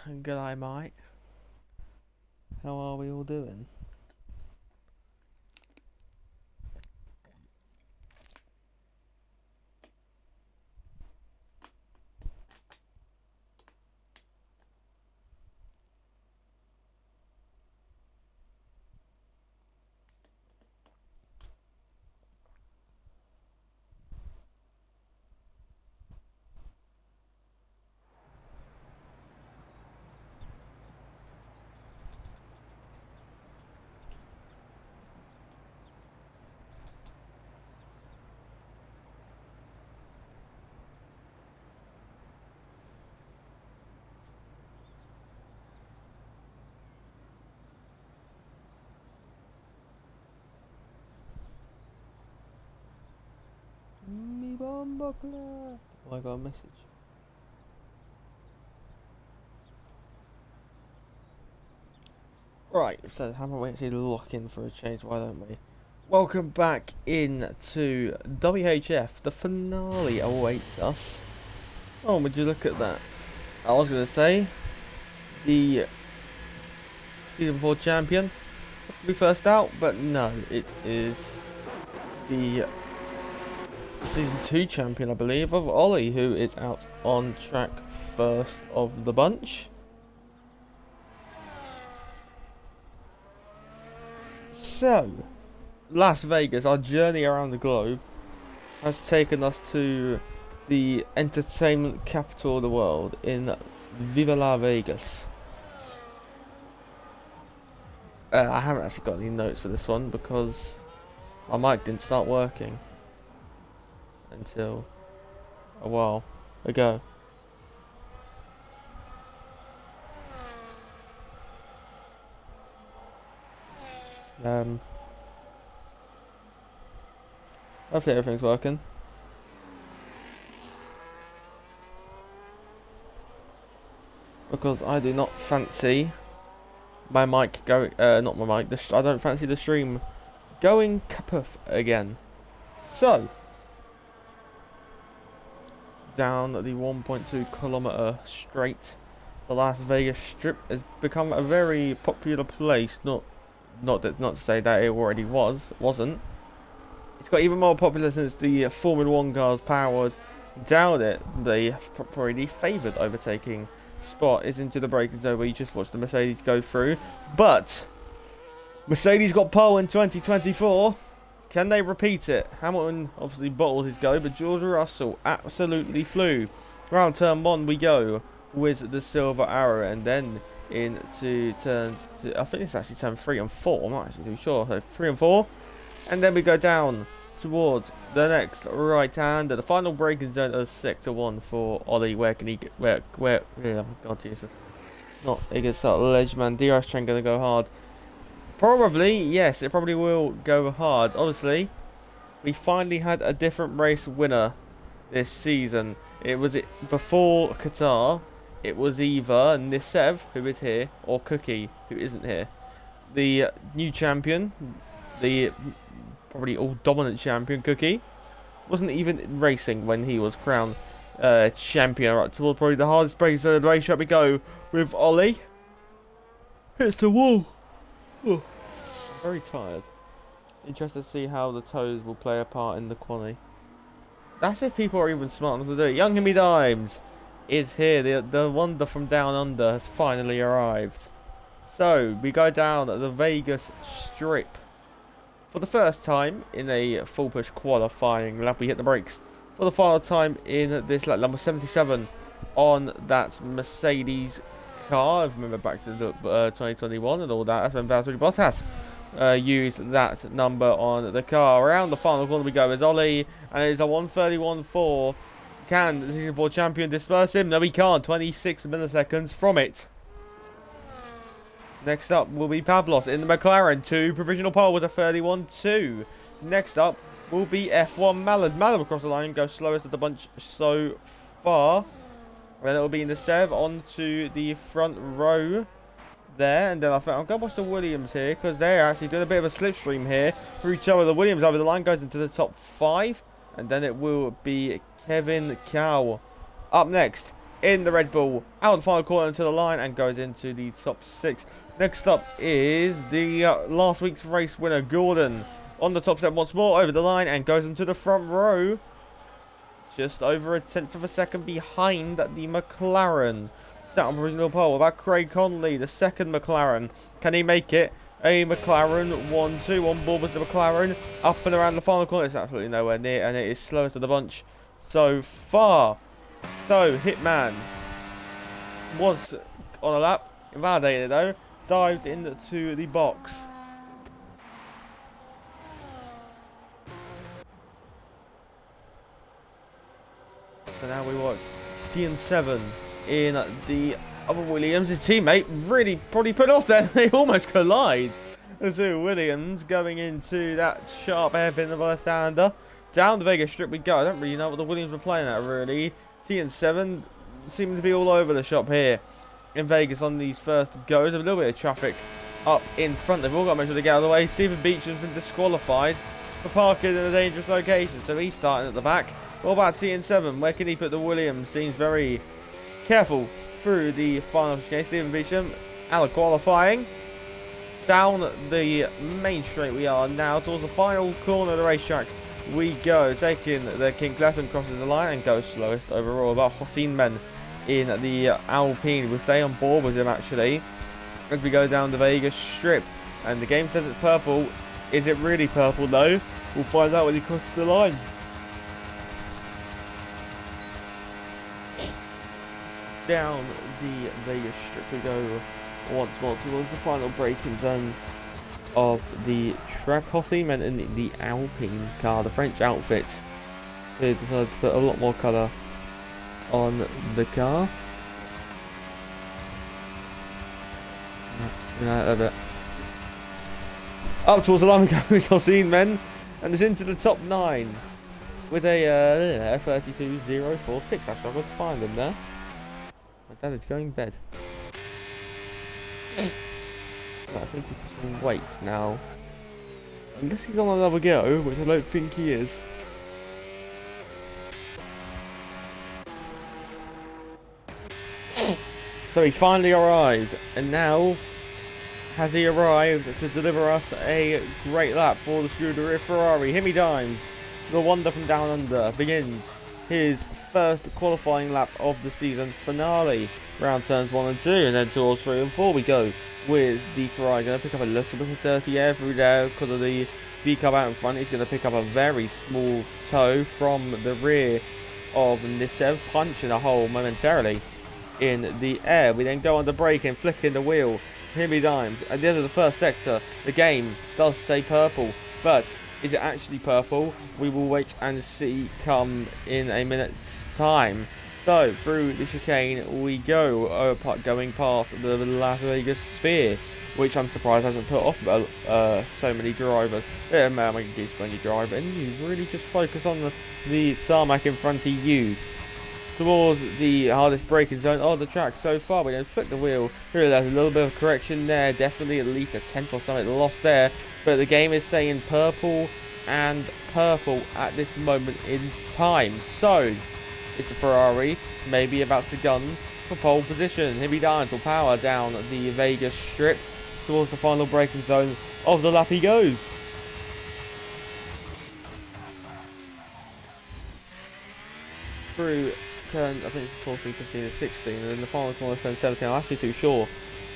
G'day, mate. How are we all doing? Me bomba clock. Oh, I got a message. Right, so how about we actually lock in for a change? Why don't we? Welcome back in to WHF. The finale awaits us. Oh, would you look at that? I was going to say the Season 4 champion will be first out, but no, it is the Season 2 champion, I believe, of Ollie, who is out on track first of the bunch. So, Las Vegas, our journey around the globe, has taken us to the entertainment capital of the world in Viva La Vegas. I haven't actually got any notes for this one because my mic didn't start working until a while ago. Hopefully everything's working. Because I do not fancy my mic going, not my mic, I don't fancy the stream going kaput again. So, down the 1.2 kilometer straight, the Las Vegas Strip has become a very popular place. Not to say that it already wasn't. It's got even more popular since the Formula 1 cars powered down it. Probably the favoured overtaking spot is into the braking zone where you just watch the Mercedes go through. But Mercedes got pole in 2024. Can they repeat it? Hamilton obviously bottled his go, but George Russell absolutely flew. Round turn 1 we go with the silver arrow, and then into turn, I think it's actually turn 3 and 4. I'm not actually too sure. So 3 and 4. And then we go down towards the next right hand. The final braking zone of sector 1 for Ollie. Where can he get? Where? Yeah, God, Jesus. It's not. He gets that ledge, man. DRS train gonna go hard. Probably, yes, it probably will go hard. Honestly, we finally had a different race winner this season. It was before Qatar. It was either Nisev, who is here, or Cookie, who isn't here. The new champion, the probably all-dominant champion, Cookie, wasn't even racing when he was crowned champion. Right towards probably the hardest break of the race. Shall we go with Ollie? Hits the wall. Oh, I'm very tired. Interested to see how the toes will play a part in the quali. That's if people are even smart enough to do it. Young Himmy Dimes is here. The wonder from down under has finally arrived. So, we go down the Vegas Strip. For the first time in a full push qualifying lap, we hit the brakes. For the final time in this lap, number 77 on that Mercedes car. I remember back to the 2021 and all that. That's when Valtteri Bottas used that number on the car. Around the final corner we go as Ollie, and it's a 1:31.4. Can the Season 4 champion disperse him? No, he can't. 26 milliseconds from it. Next up will be Pablos in the McLaren 2. Provisional pole was a 31.2. Next up will be F1 Malad. Malad across the line, goes slowest of the bunch so far. And then it will be in the Sev onto the front row there. And then I think I'm going to watch the Williams here because they're actually doing a bit of a slipstream here for each other. The Williams over the line goes into the top 5. And then it will be Kevin Cow. Up next in the Red Bull, out the final corner into the line and goes into the top 6. Next up is the last week's race winner, Gordon, on the top step once more, over the line and goes into the front row. Just over a tenth of a second behind the McLaren. Set on provisional pole about Craig Conley, the second McLaren. Can he make it? A McLaren 1-2 on board with the McLaren. Up and around the final corner. It's absolutely nowhere near, and it is slowest of the bunch so far. So, Hitman was on a lap. Invalidated though. Dived into the box. So now we watch TN7 in the other Williams. His teammate really probably put off there. They almost collide. And so Williams going into that sharp hairpin of a left-hander. Down the Vegas strip we go. I don't really know what the Williams were playing at, really. TN7 seems to be all over the shop here in Vegas on these first goes. A little bit of traffic up in front. They've all got to make sure to get out of the way. Stephen Beach has been disqualified for parking in a dangerous location, so he's starting at the back. What about TN7? Where can he put the Williams? Seems very careful through the final chicane. Stephen Beecham out of qualifying. Down the main straight we are now towards the final corner of the racetrack. We go, taking the King Clefton, crosses the line and goes slowest overall. About Hossein Men in the Alpine. We'll stay on board with him actually as we go down the Vegas strip. And the game says it's purple. Is it really purple though? We'll find out when he crosses the line. Down the Vegas strip we go once more towards the final braking zone of the track. Hossein Men in the Alpine car, the French outfit. They decided to put a lot more colour on the car. Up towards the line we go with Hossein Men, and it's into the top 9 with a F32046. I struggled to find them there. My dad is going to bed. So I think he can wait now. Unless he's on another go, which I don't think he is. So he's finally arrived, and now has he arrived to deliver us a great lap for the Scuderia Ferrari. Himmy Dimes, the wonder from down under, begins his first qualifying lap of the season finale. Round turns 1 and 2, and then towards 3 and 4 we go with the Ferrari. Going to pick up a little bit of dirty air through there because of the V-Cub out in front. He's going to pick up a very small toe from the rear of Nisev, punching a hole momentarily in the air. We then go under braking, flicking the wheel. Himmy Dimes at the end of the first sector. The game does say purple, but is it actually purple? We will wait and see come in a minute's time. So through the chicane we go, going past the Las Vegas Sphere, which I'm surprised hasn't put off so many drivers. Yeah, man, I can keep when you drive, and you really just focus on the tarmac in front of you. Towards the hardest braking zone of the track so far. We don't flick the wheel. Here, there's a little bit of correction there. Definitely at least a tenth or something lost there. But the game is saying purple and purple at this moment in time. So, it's the Ferrari maybe about to gun for pole position. Himmy Dimes will power down the Vegas strip towards the final braking zone of the lap he goes. Through turn, I think it's 14, 15 and 16, and then the final corner turn 17. I'm actually too sure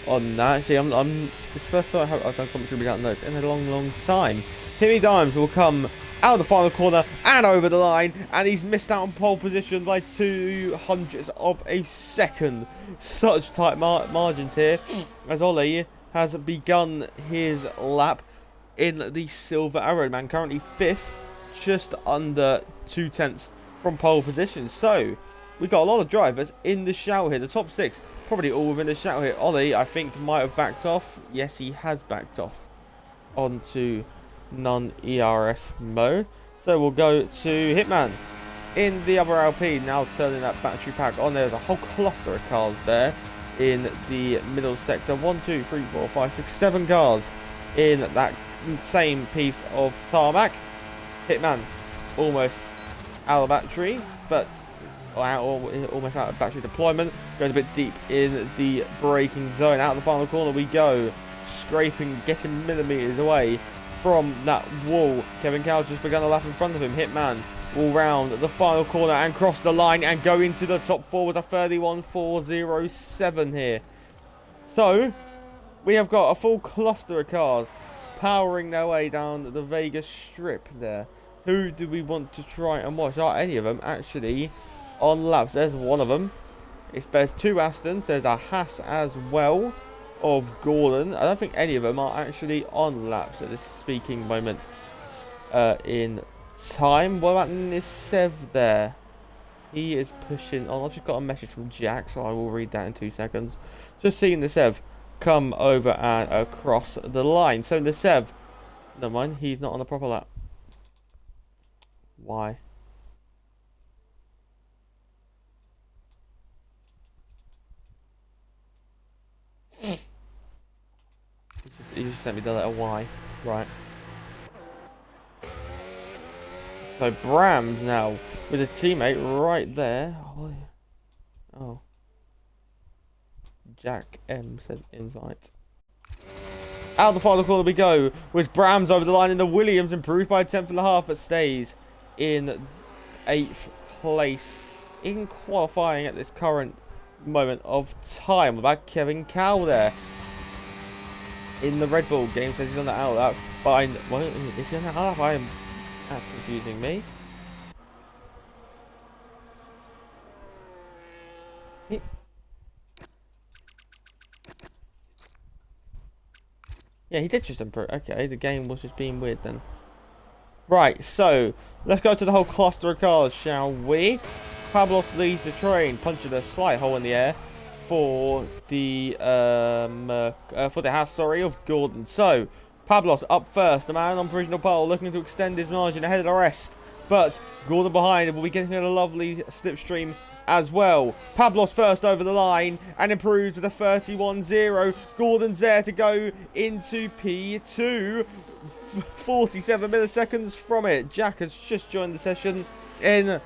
on that. See, I'm the first time I've done commentary without notes in a long time. Himmy Dimes will come out of the final corner and over the line, and he's missed out on pole position by 0.02 of a second. Such tight margins here as Ollie has begun his lap in the Silver Arrow. Man, currently 5th, just under 0.2 from pole position. So we got a lot of drivers in the shout here. The top 6 probably all within the shout here. Ollie, I think, might have backed off. Yes, he has backed off onto non-ERS mode. So we'll go to Hitman in the other LP, now turning that battery pack on. There's a whole cluster of cars there in the middle sector. 1, 2, 3, 4, 5, 6, 7 cars in that same piece of tarmac. Hitman almost out of battery, but almost out of battery deployment. Goes a bit deep in the braking zone. Out of the final corner we go. Scraping, getting millimeters away from that wall. Kevin Cowles just begun a lap in front of him. Hitman will round the final corner and cross the line and go into the top four with a 31.407 here. So, we have got a full cluster of cars powering their way down the Vegas Strip there. Who do we want to try and watch? Are any of them actually on laps? There's one of them. There's two Astons. There's a Haas as well of Gordon. I don't think any of them are actually on laps at this speaking moment in time. What about Nisev there? He is pushing on. I've just got a message from Jack, so I will read that in 2 seconds. Just seeing Nisev come over and across the line. So Nisev, never mind, he's not on the proper lap. Why? He just sent me the letter Y. Right. So Brams now with a teammate right there. Oh. Jack M said invite. Out the final corner we go with Brams over the line in the Williams, improved by a 10.5, but stays in 8th place in qualifying at this current moment of time. About Kevin Cowles there in the Red Bull game, says he's on the outlap. But what is he on the outlap? That's confusing me. Yeah, he did just improve. Okay, the game was just being weird then. Right, so let's go to the whole cluster of cars, shall we? Pablos leads the train, punching a slight hole in the air for the house, of Gordon. So Pablos up first, the man on provisional pole, looking to extend his margin ahead of the rest. But Gordon behind will be getting a lovely slipstream as well. Pablos first over the line and improves with a 31.0. Gordon's there to go into P2. 47 milliseconds from it. Jack has just joined the session in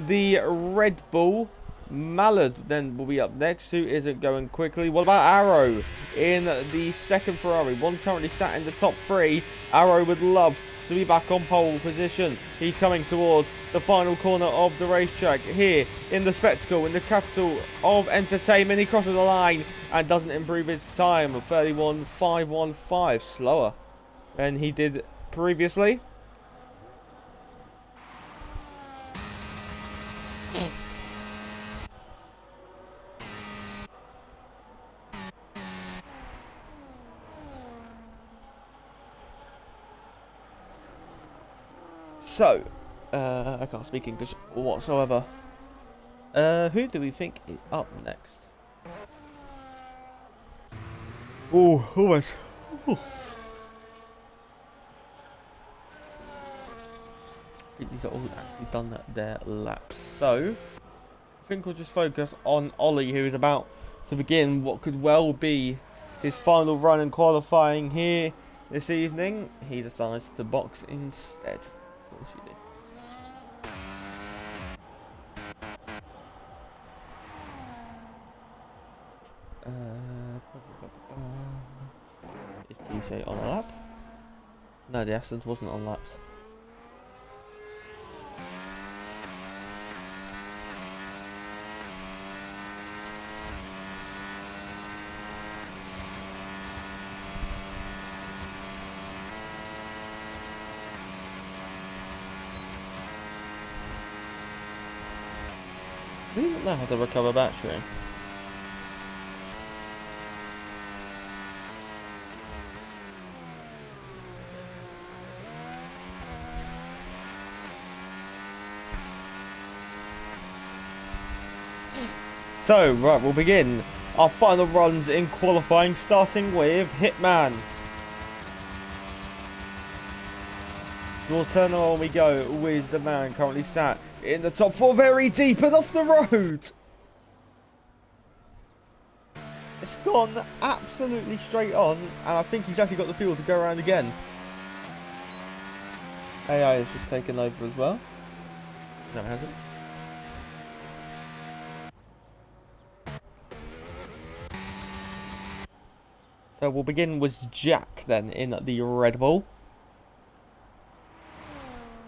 the Red Bull. Mallard then will be up next, who isn't going quickly. What about Arrow in the second Ferrari? One's currently sat in the top 3. Arrow would love to be back on pole position. He's coming towards the final corner of the racetrack here in the Spectacle, in the capital of entertainment. He crosses the line and doesn't improve his time of 31.515, slower than he did previously. So, I can't speak English whatsoever. Who do we think is up next? Oh, almost. Ooh. I think these are all actually done their laps. So, I think we'll just focus on Ollie, who is about to begin what could well be his final run in qualifying here this evening. He decides to box instead. Of course you do. Is TJ on a lap? No, the Astons wasn't on laps. We didn't know how to recover battery. So, right, we'll begin our final runs in qualifying, starting with Hitman. Towards turn on we go with the man currently sat in the top 4, very deep and off the road. It's gone absolutely straight on, and I think he's actually got the fuel to go around again. AI has just taken over as well. No, it hasn't. So we'll begin with Jack then in the Red Bull.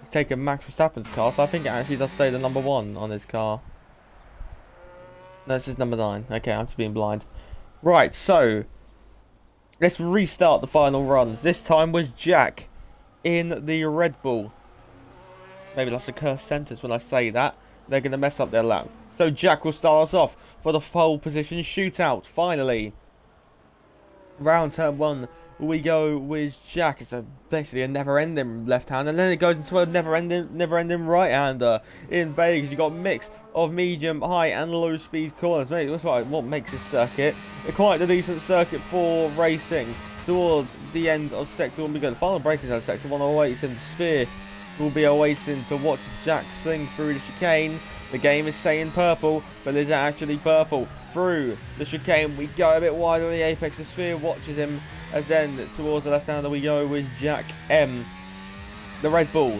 He's taking Max Verstappen's car, so I think it actually does say the number 1 on his car. No, this is number 9. Okay, I'm just being blind. Right, so let's restart the final runs. This time with Jack in the Red Bull. Maybe that's a cursed sentence when I say that. They're going to mess up their lap. So Jack will start us off for the pole position shootout, finally. Round turn 1, we go with Jack. It's basically a never-ending left-hand, and then it goes into a never-ending right-hander. In Vegas, you got a mix of medium, high, and low-speed corners. Mate, that's what makes this circuit quite a decent circuit for racing. Towards the end of Sector 1, we go. The final braking zone, Sector 1 awaits him. Sphere will be awaiting to watch Jack swing through the chicane. The game is saying purple, but is it actually purple? Through the chicane, we go a bit wide on the apex. The Sphere watches him, as then towards the left-hander we go with Jack M. The Red Bull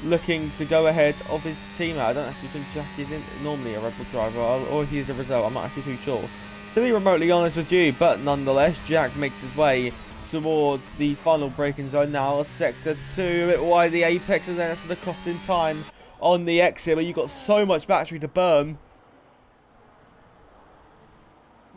looking to go ahead of his teammate. I don't actually think Jack is normally a Red Bull driver, or he is a result. I'm not actually too sure, to be remotely honest with you, but nonetheless, Jack makes his way toward the final braking zone now. Sector 2, a bit wide the apex, and then it's the costing time on the exit, where you've got so much battery to burn.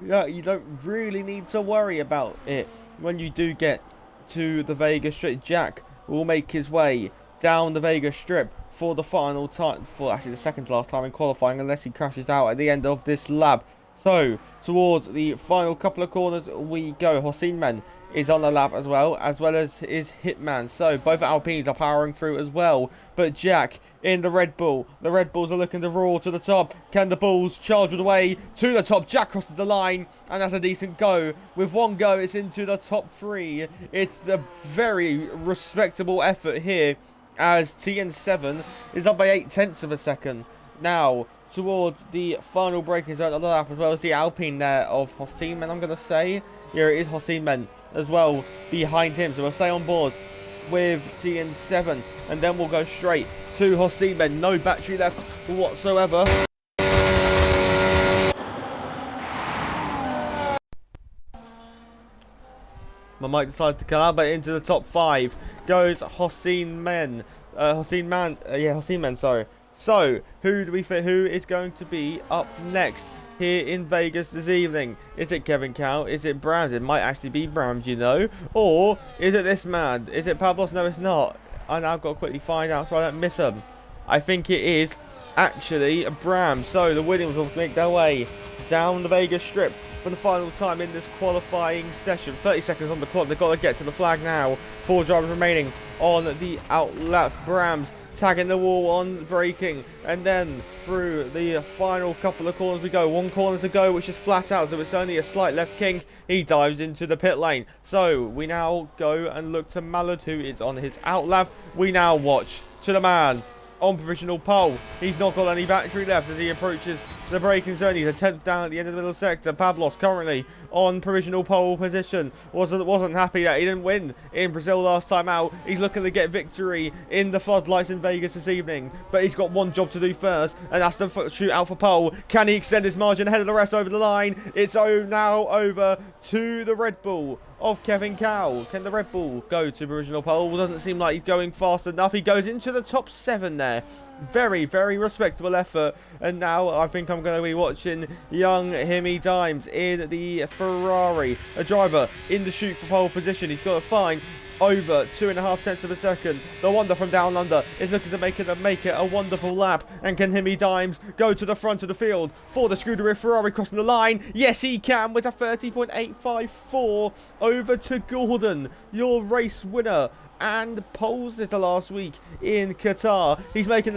Yeah, you don't really need to worry about it when you do get to the Vegas Strip. Jack will make his way down the Vegas Strip for the final time, for actually the second to last time in qualifying, unless he crashes out at the end of this lap. So, towards the final couple of corners we go. Hossein is on the lap as well as his Hitman. So, both Alpines are powering through as well. But Jack in the Red Bull. The Red Bulls are looking to roar to the top. Can the Bulls charge the way to the top? Jack crosses the line, and that's a decent go. With one go, it's into the top 3. It's a very respectable effort here, as TN7 is up by 0.8 of a second. Now, towards the final braking zone of the lap, as well as the Alpine there of Hossein, I'm going to say. Here it is, Hossein as well behind him. So we'll stay on board with TN7, and then we'll go straight to Hossein. No battery left whatsoever. My mic decided to collaborate into the top 5. Goes Hossein, sorry. So, who is going to be up next here in Vegas this evening? Is it Kevin Cow? Is it Brams? It might actually be Brams, you know. Or is it this man? Is it Pablos? No, it's not. I now got to quickly find out so I don't miss him. I think it is actually Brams. So, the Williams will make their way down the Vegas Strip for the final time in this qualifying session. 30 seconds on the clock. They've got to get to the flag now. 4 drivers remaining on the outlap. Brams tagging the wall on braking, and then through the final couple of corners we go. 1 corner to go, which is flat out, so it's only a slight left kink. He dives into the pit lane. So we now go and look to Mallard, who is on his outlap. We now watch to the man on provisional pole. He's not got any battery left as he approaches the braking zone. He's a 10th down at the end of the middle sector. Pablos currently on provisional pole position. Wasn't happy that he didn't win in Brazil last time out. He's looking to get victory in the floodlights in Vegas this evening, but he's got one job to do first, and that's to shoot out for pole. Can he extend his margin ahead of the rest over the line? It's now over to the Red Bull of Kevin Cow. Can the Red Bull go to provisional pole? Doesn't seem like he's going fast enough. He goes into the top 7 there. Very, very respectable effort. And now I think I'm going to be watching young Himi Dimes in the Ferrari. A driver in the shoot for pole position. He's got to find over 2.5 of a second. The Wonder from Down Under is looking to make it a wonderful lap. And can Himi Dimes go to the front of the field for the Scuderia Ferrari crossing the line? Yes, he can, with a 30.854 over to Gordon, your race winner and pole sitter last week in Qatar. He's looking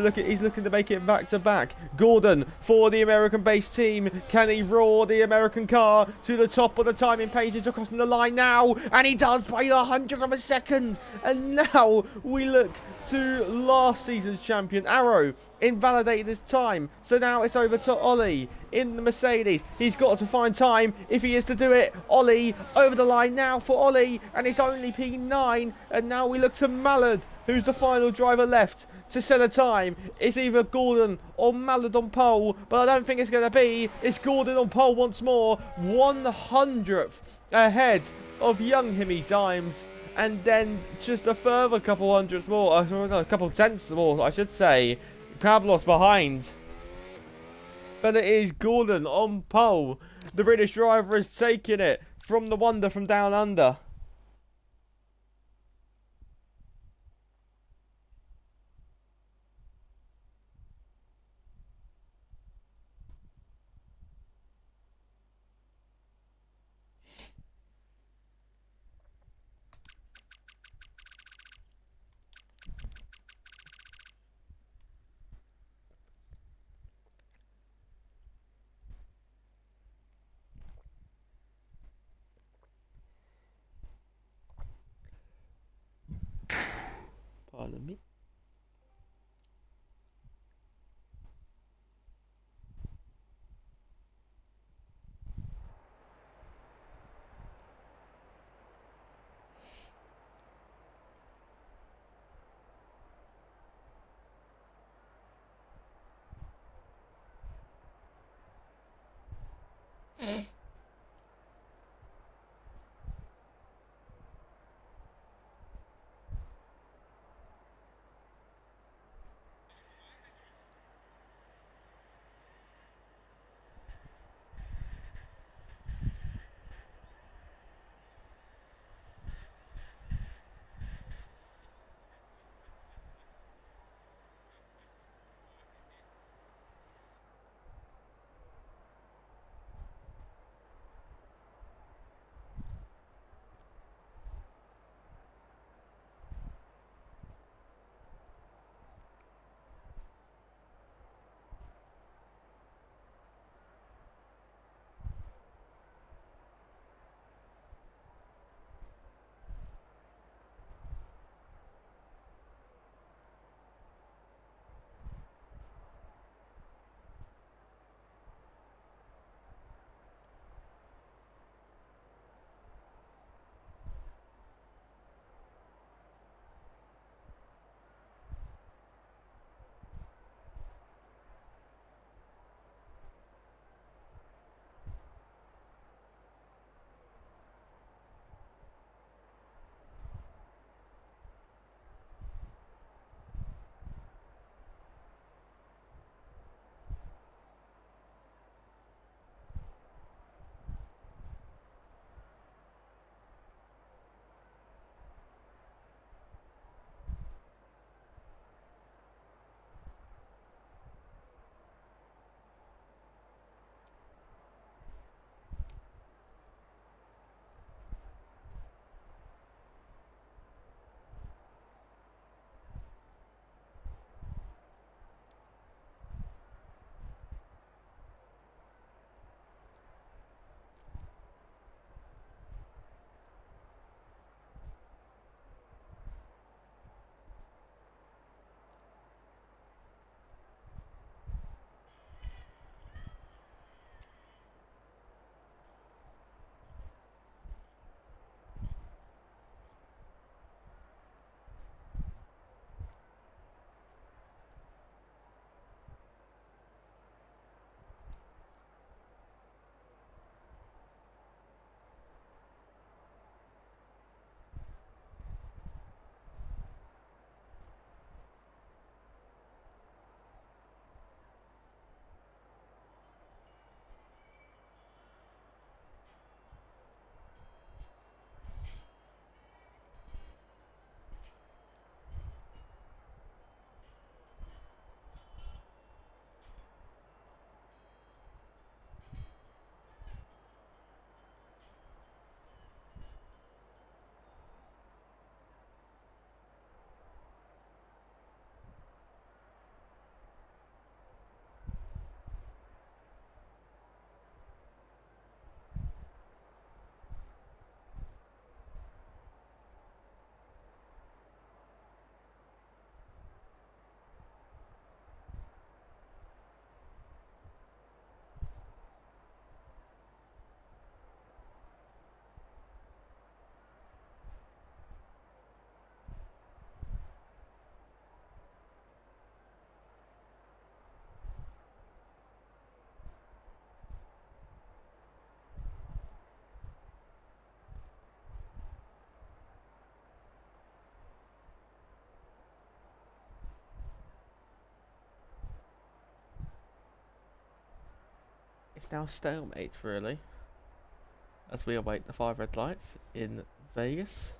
to make it back to back. Gordon for the American-based team. Can he roar the American car to the top of the timing pages across the line now? And he does by 100 of a second. And now we look to last season's champion Arrow invalidated his time. So now it's over to Ollie in the Mercedes. He's got to find time if he is to do it. Ollie over the line now for Ollie, and it's only P9, and now we look to Mallard, who's the final driver left to set a time. It's either Gordon or Mallard on pole, but I don't think it's going to be. It's Gordon on pole once more. 100th ahead of young Himmy Dimes. And then just a further couple hundredths more, a couple tenths more, I should say. Pavlos behind. But it is Gordon on pole. The British driver is taking it from the wonder from down under. It's now stalemate, really, as we await the 5 red lights in Vegas.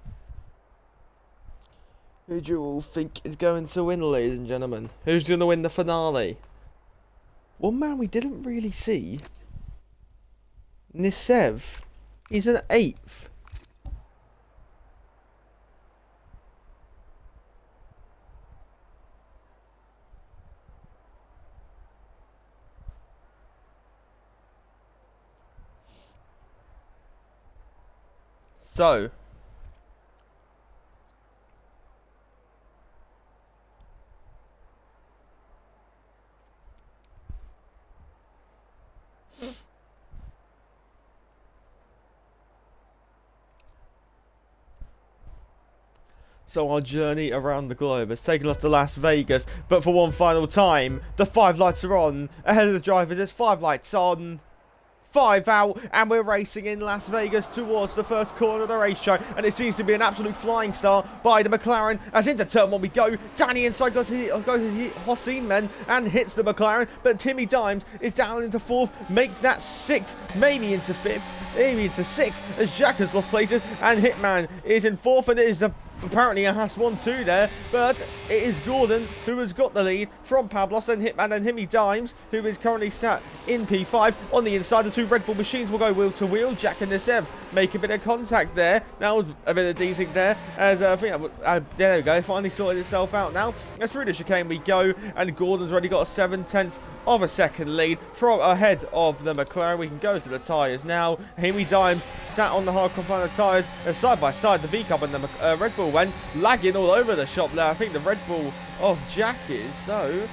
Who do you all think is going to win, ladies and gentlemen? Who's going to win the finale? One man we didn't really see. Nisev. He's an 8th. So, our journey around the globe has taken us to Las Vegas, but for one final time, the 5 lights are on. Ahead of the drivers, there's 5 lights on. 5 out, and we're racing in Las Vegas towards the first corner of the racetrack, and it seems to be an absolute flying start by the McLaren. As into turn 1 we go. Danny inside goes to Hossein men and hits the McLaren, but Timmy Dimes is down into 4th, make that 6th, maybe into 5th, maybe into 6th, as Jack has lost places, and Hitman is in 4th, and it is apparently a Haas 1-2 there, but it is Gordon who has got the lead from Pablos and Hitman and Timmy Dimes, who is currently sat in P5. On the inside, the 2 Red Bull machines will go wheel to wheel. Jack and Nisev make a bit of contact there. Now a bit of desync there, as I think there we go, it finally sorted itself out now. As through the chicane we go, and Gordon's already got a 7/10 of a second lead from ahead of the McLaren. We can go to the tyres now. Timmy Dimes sat on the hard compound tyres, and side by side the V-Cup and the Red Bull went lagging all over the shop there. I think the Red Bull of Jack is, so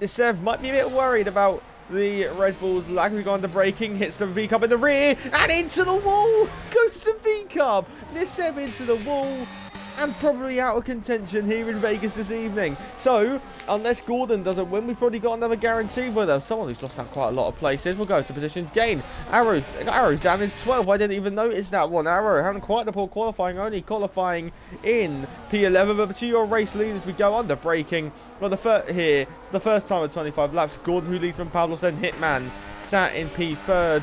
Nisev might be a bit worried about the Red Bull's lag. We go on the braking, hits the V-Cup in the rear, and into the wall goes the V-Cup. Nisev into the wall, and probably out of contention here in Vegas this evening. So, unless Gordon doesn't win, we've probably got another guarantee winner. Someone who's lost out quite a lot of places. We'll go to position gain. Arrow's down in 12. I didn't even notice that one. Arrow having quite a poor qualifying, only qualifying in P11. But to your race leaders, we go under braking. Well, the first time at 25 laps, Gordon, who leads from Pablos, then Hitman sat in P3,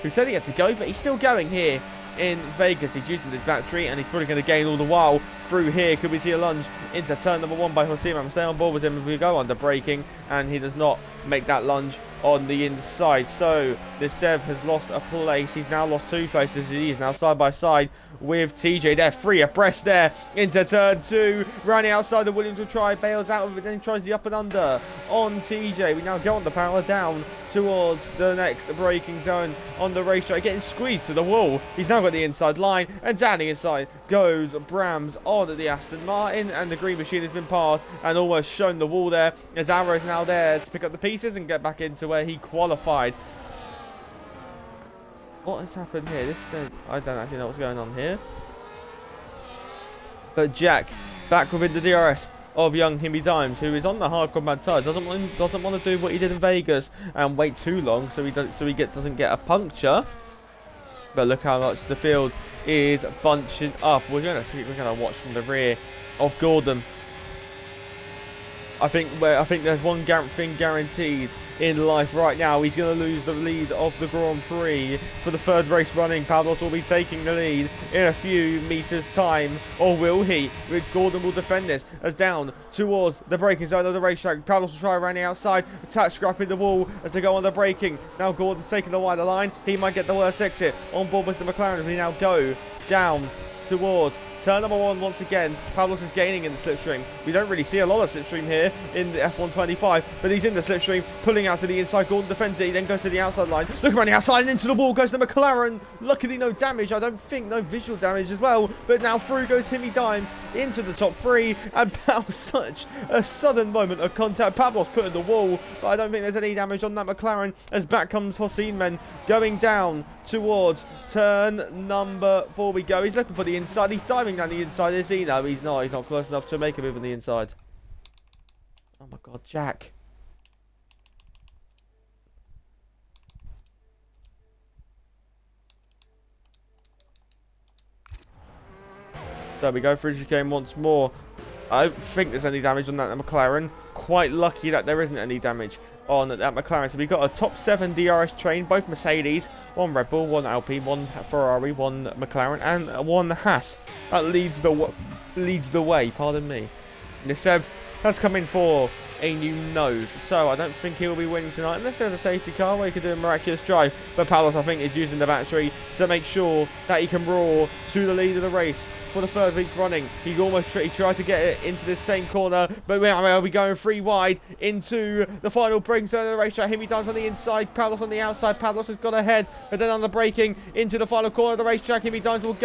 who said he had to go, but he's still going here in Vegas. He's using his battery, and he's probably going to gain all the while through here. Could we see a lunge into turn number 1 by Hossein? I'm staying on board with him as we go under braking, and he does not make that lunge on the inside. So Nisev has lost a place. He's now lost 2 places. He is now side by side with TJ. They're 3 abreast there into turn 2. Running outside, the Williams will try, bails out of it, then tries the up and under on TJ. We now go on the power down towards the next braking zone on the racetrack, getting squeezed to the wall. He's now got the inside line, and down the inside goes Brams on the Aston Martin, and the green machine has been passed and almost shown the wall there, as Arrow is now there to pick up the pieces and get back into where he qualified. What has happened here? I don't actually know what's going on here. But Jack back within the DRS of young Timmy Dimes, who is on the hard combat tires, doesn't want to do what he did in Vegas and wait too long, so he doesn't get a puncture. But look how much the field is bunching up. We're gonna watch from the rear of Gordon. I think there's one thing guaranteed in life right now. He's going to lose the lead of the Grand Prix for the 3rd race running. Pablos will be taking the lead in a few meters time, or will he? Gordon will defend this as down towards the braking zone of the racetrack. Pablos will try around the outside, attach scrapping the wall as they go on the braking. Now Gordon's taking the wider line. He might get the worst exit. On board Mr. McLaren as we now go down towards turn number 1 once again. Pablos is gaining in the slipstream. We don't really see a lot of slipstream here in the F125, but he's in the slipstream, pulling out to the inside. Gordon defends it. He then goes to the outside line. Look around the outside and into the wall goes the McLaren. Luckily, no damage. I don't think no visual damage as well. But now through goes Timmy Dimes into the top 3, and such a sudden moment of contact. Pablos put in the wall, but I don't think there's any damage on that McLaren, as back comes Hossein men going down towards turn number 4 we go. He's looking for the inside. He's diving down the inside, is he? No, he's not. He's not close enough to make a move on the inside. Oh my god, Jack. So we go through the game once more. I don't think there's any damage on that McLaren. Quite lucky that there isn't any damage on that McLaren. So we've got a top 7 DRS train, both Mercedes, 1 Red Bull, 1 Alpine, 1 Ferrari, 1 McLaren, and 1 Haas. That leads the way, pardon me. Nisev has come in for a new nose, so I don't think he'll be winning tonight unless there's a safety car where he could do a miraculous drive. But Palos, I think, is using the battery to make sure that he can roar to the lead of the race for the 3rd week running. He tried to get it into this same corner, but we'll be going 3 wide into the final brink zone of the racetrack. Himi Dimes on the inside, Palos on the outside. Palos has got ahead, but then on the braking into the final corner of the racetrack. Himi Dimes will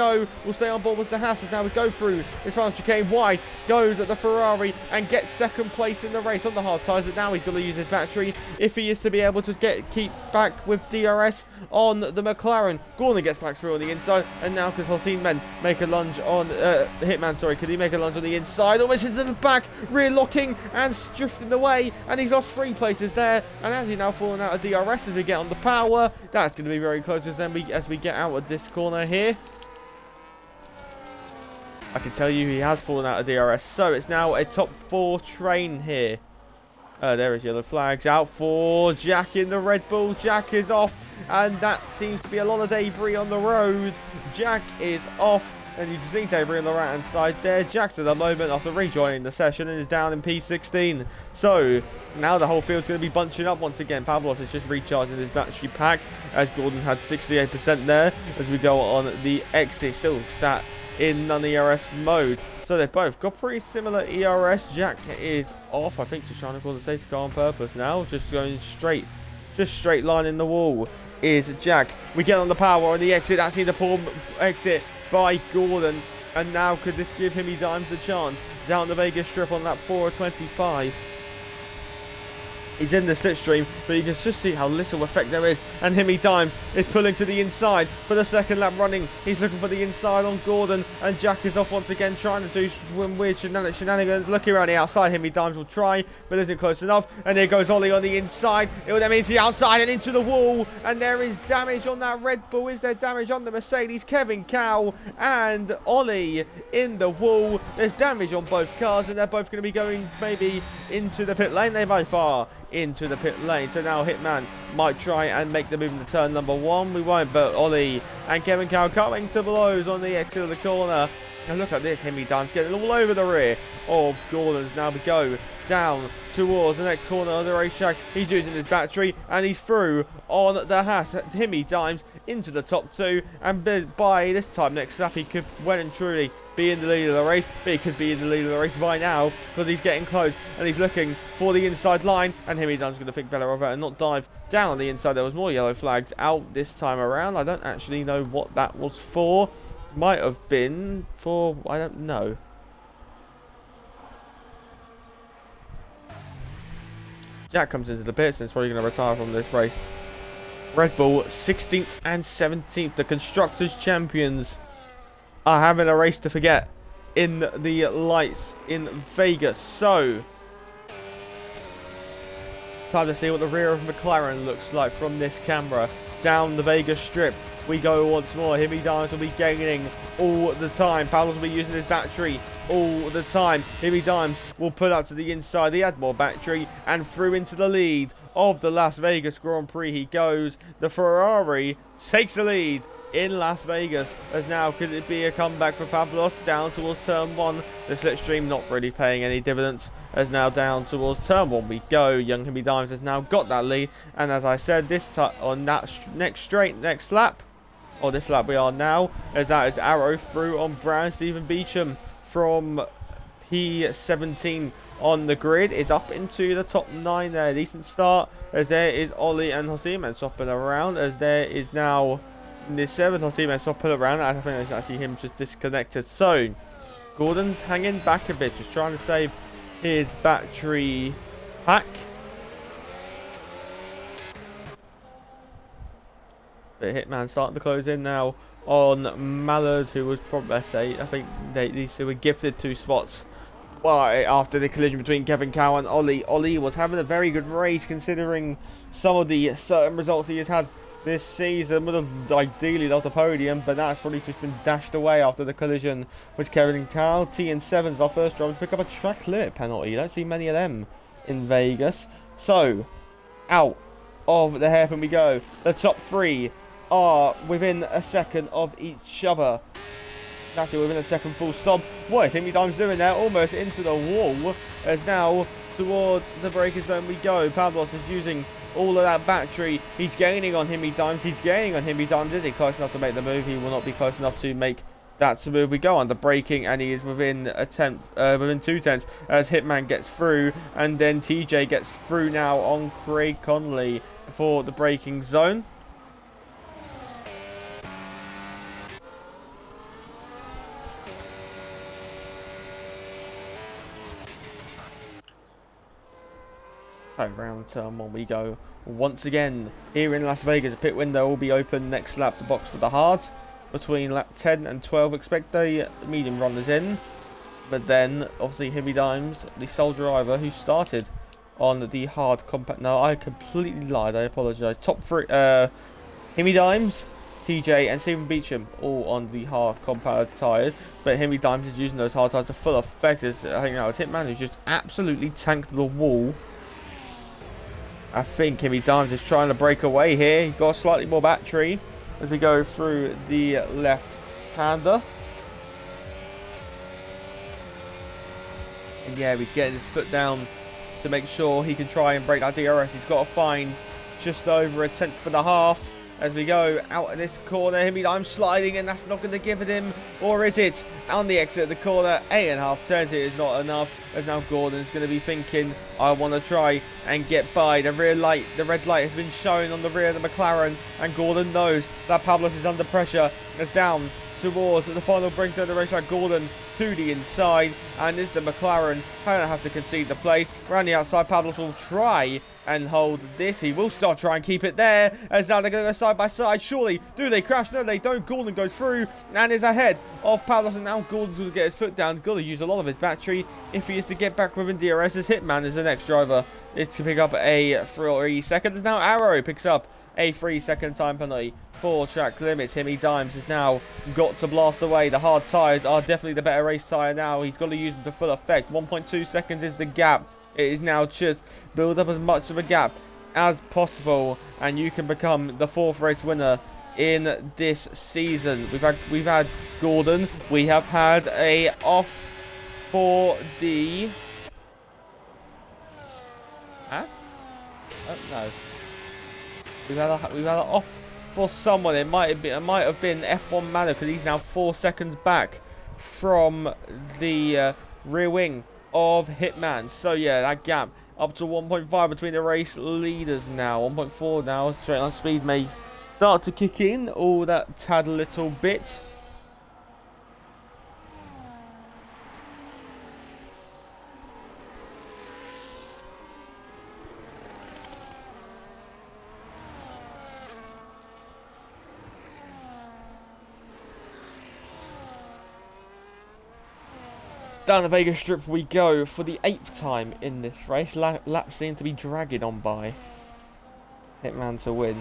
stay on board with the Haas as now we go through this final chicane wide, goes at the Ferrari and gets 2nd place in the race on the hard tyres, but now he's going to use his battery if he is to be able to keep back with DRS on the McLaren. Gordon gets back through on the inside, and now can Hossein Men make a lunge on Hitman, sorry, could he make a lunge on the inside, almost into the back, rear locking and drifting away, and he's lost 3 places there, and as he's now falling out of DRS as we get on the power, that's going to be very close as we get out of this corner here. I can tell you he has fallen out of DRS, so it's now a top 4 train here. There is yellow flags out for Jack in the Red Bull. Jack is off, and that seems to be a lot of debris on the road. Jack is off, and you can see debris on the right hand side there. Jack's at the moment after rejoining the session and is down in P16. So now the whole field's going to be bunching up once again. Pavlos is just recharging his battery pack as Gordon had 68% there as we go on the exit. Still sat in non-ERS mode. So they've both got pretty similar ERS. Jack is off, I think, just trying to call the safety car on purpose now. Just going straight line in the wall is Jack. We get on the power on the exit. That's the poor exit by Gordon. And now could this give Himi Dimes a chance? Down the Vegas strip on lap 4:25. He's in the slipstream, but you can just see how little effect there is. And Himi Dimes is pulling to the inside for the 2nd lap running. He's looking for the inside on Gordon, and Jack is off once again, trying to do some weird shenanigans. Looking around the outside, Himi Dimes will try, but isn't close enough. And here goes Ollie on the inside. It will then into the outside and into the wall. And there is damage on that Red Bull. Is there damage on the Mercedes? Kevin Cow and Ollie in the wall. There's damage on both cars, and they're both going to be going maybe into the pit lane. They both are into the pit lane. So now Hitman might try and make the move into turn number 1. We won't, but Ollie and Kevin Cow coming to blows on the exit of the corner. And look at this, Himi Dimes getting all over the rear of Gordon's. Now we go down towards the next corner of the racetrack. He's using his battery and he's through on the Haas. Himi Dimes into the top 2, and by this time next lap he could well and truly be in the lead of the race, but he could be in the lead of the race by now because he's getting close and he's looking for the inside line, and Himi Dimes going to think better of it and not dive down on the inside. There was more yellow flags out this time around. I don't actually know what that was for. Might have been for, I don't know. Jack comes into the pits and is probably going to retire from this race. Red Bull 16th and 17th, the Constructors Champions, are having a race to forget in the lights in Vegas. So, time to see what the rear of McLaren looks like from this camera. Down the Vegas strip we go once more. Himi Dimes will be gaining all the time. Palos will be using his battery all the time. Himi Dimes will pull up to the inside. He had more battery and through into the lead of the Las Vegas Grand Prix he goes. The Ferrari takes the lead in Las Vegas, as now could it be a comeback for Pavlos down towards turn 1. The slipstream not really paying any dividends, as now down towards turn 1 we go. Young Himi Dimes has now got that lead, and as I said, this on that next lap, or this lap we are now, as that is Arrow through on Brown. Stephen Beecham from P17 on the grid is up into the top 9 there. Decent start, as there is Ollie and Hossein swapping around, as there is now this 7th Hossein swapping around. I think it's actually him just disconnected. So Gordon's hanging back a bit, just trying to save his battery pack. But Hitman starting to close in now on Mallard, who was probably, let's say, I think these two were gifted 2 spots after the collision between Kevin Cow and Ollie. Ollie was having a very good race considering some of the certain results he has had this season. Would have ideally loved a podium, but that's probably just been dashed away after the collision with Kevin Cow. TN7's our first driver to pick up a track limit penalty. You don't see many of them in Vegas. So out of the hairpin we go. The top three are within a second of each other. Actually, within a second full stop. What is Himmy Dimes doing there? Almost into the wall. As now towards the braking zone we go. Pablos is using all of that battery. He's gaining on Himmy Dimes. He's gaining on Himmy Dimes. Is he close enough to make the move? He will not be close enough to make that move. We go under braking, and he is within within 2/10 as Hitman gets through, and then TJ gets through now on Craig Conley for the braking zone. So round turn one we go once again here in Las Vegas. The pit window will be open next lap. The box for the hard between lap 10 and 12. Expect the medium runners in, but then obviously Himmy Dimes, the sole driver who started on the hard compact. No, I completely lied. I apologise. Top three: Himmy Dimes, TJ, and Stephen Beecham all on the hard compact tyres. But Himmy Dimes is using those hard tyres to full effect. As hanging out with Hitman, who's just absolutely tanked the wall. I think Himmy Dimes is trying to break away here. He's got slightly more battery as we go through the left-hander. And yeah, he's getting his foot down to make sure he can try and break that DRS. He's got to find just over a 10th for the half as we go out of this corner. Himmy Dimes sliding, and that's not going to give it him. Or is it? On the exit of the corner, 8.5 turns, it is not enough. As now Gordon's going to be thinking, I want to try and get by. The rear light, the red light has been shown on the rear of the McLaren, and Gordon knows that Pablos is under pressure. It's down towards the final breakdown of the racetrack. Gordon to the inside, and is the McLaren going to have to concede the place. Around the outside, Pablos will try and hold this. He will start trying and keep it there, as now they're going to go side by side. Surely, do they crash? No, they don't. Gordon goes through and is ahead of Pablos, and now Gordon's going to get his foot down. Got to use a lot of his battery if he is to get back within DRS. As Hitman is the next driver is to pick up a 3 seconds. Now Arrow picks up a 3-second time penalty for track limits. Himmy Dimes has now got to blast away. The hard tyres are definitely the better race tyre now. He's got to use them to full effect. 1.2 seconds is the gap. It is now just build up as much of a gap as possible, and you can become the 4th race winner in this season. We've had Gordon. We have had a off for the no. We've had an off for someone. It might have been F1 Manor, because he's now 4 seconds back from the rear wing of Hitman. So yeah, that gap up to 1.5 between the race leaders now. 1.4 now. Straight line speed may start to kick in all that tad little bit. Down the Vegas Strip we go for the 8th time in this race. Laps seem to be dragging on by. Hitman to win.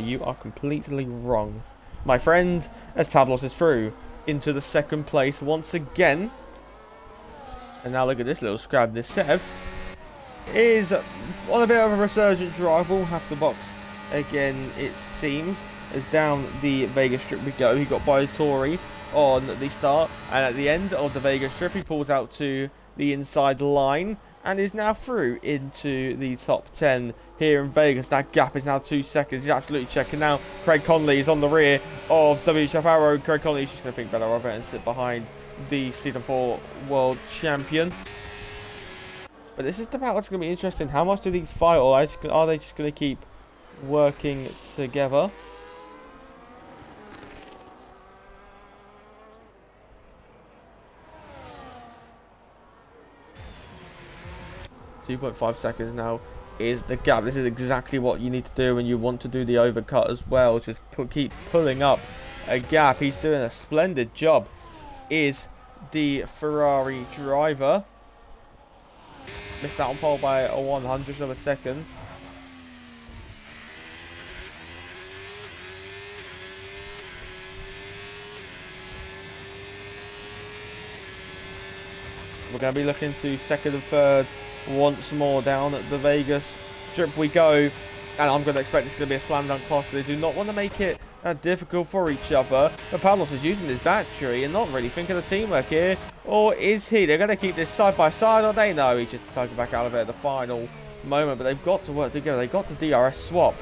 You are completely wrong, my friend, as Pablos is through into the 2nd place once again. And now look at this little scrap. This Sev is on a bit of a resurgent drive. We'll have to box again, it seems, as down the Vegas Strip we go. He got by Tory on the start, and at the end of the Vegas Strip he pulls out to the inside line and is now through into the top 10 here in Vegas. That gap is now 2 seconds. He's absolutely checking now. Craig Conley is on the rear of WHF Arrow. Craig Conley is just going to think better of it and sit behind the Season 4 World Champion. But this is the battle that's going to be interesting. How much do these fight, or are they just going to keep working together? 2.5 seconds now is the gap. This is exactly what you need to do when you want to do the overcut as well. Just keep pulling up a gap. He's doing a splendid job, is the Ferrari driver. Missed out on pole by a 100th of a second. We're going to be looking to 2nd and 3rd once more down at the Vegas Strip we go. And I'm going to expect it's going to be a slam dunk pass. They do not want to make it difficult for each other. But Pavlos is using his battery and not really thinking of teamwork here. Or is he? They're going to keep this side by side, or they know he just decides to back out of it at the final moment. But they've got to work together. They've got to DRS swap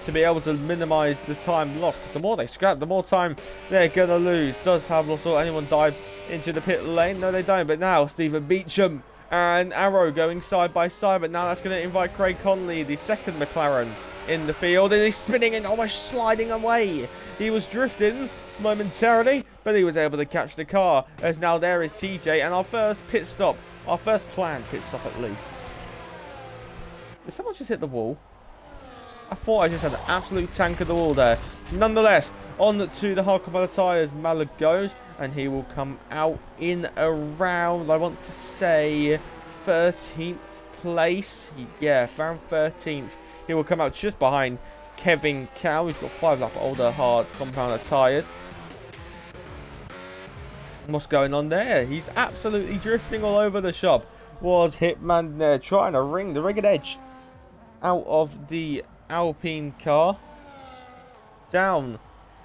to be able to minimize the time lost. Because the more they scrap, the more time they're going to lose. Does Pavlos or anyone dive into the pit lane? No, they don't. But now Stephen Beecham and Arrow going side by side, but now that's going to invite Craig Conley, the second McLaren, in the field, and he's spinning and almost sliding away. He was drifting momentarily, but he was able to catch the car, as now there is TJ, and our first pit stop, our first planned pit stop at least. Did someone just hit the wall? I thought I just had an absolute tank of the wall there. Nonetheless, on to the hard compiler tyres, Mallard goes, and he will come out in around, I want to say, 13th place. Yeah, around 13th. He will come out just behind Kevin Cow. He's got 5 lap older hard compounder tyres. What's going on there? He's absolutely drifting all over the shop. Was Hitman there trying to wring the ragged edge out of the Alpine car. Down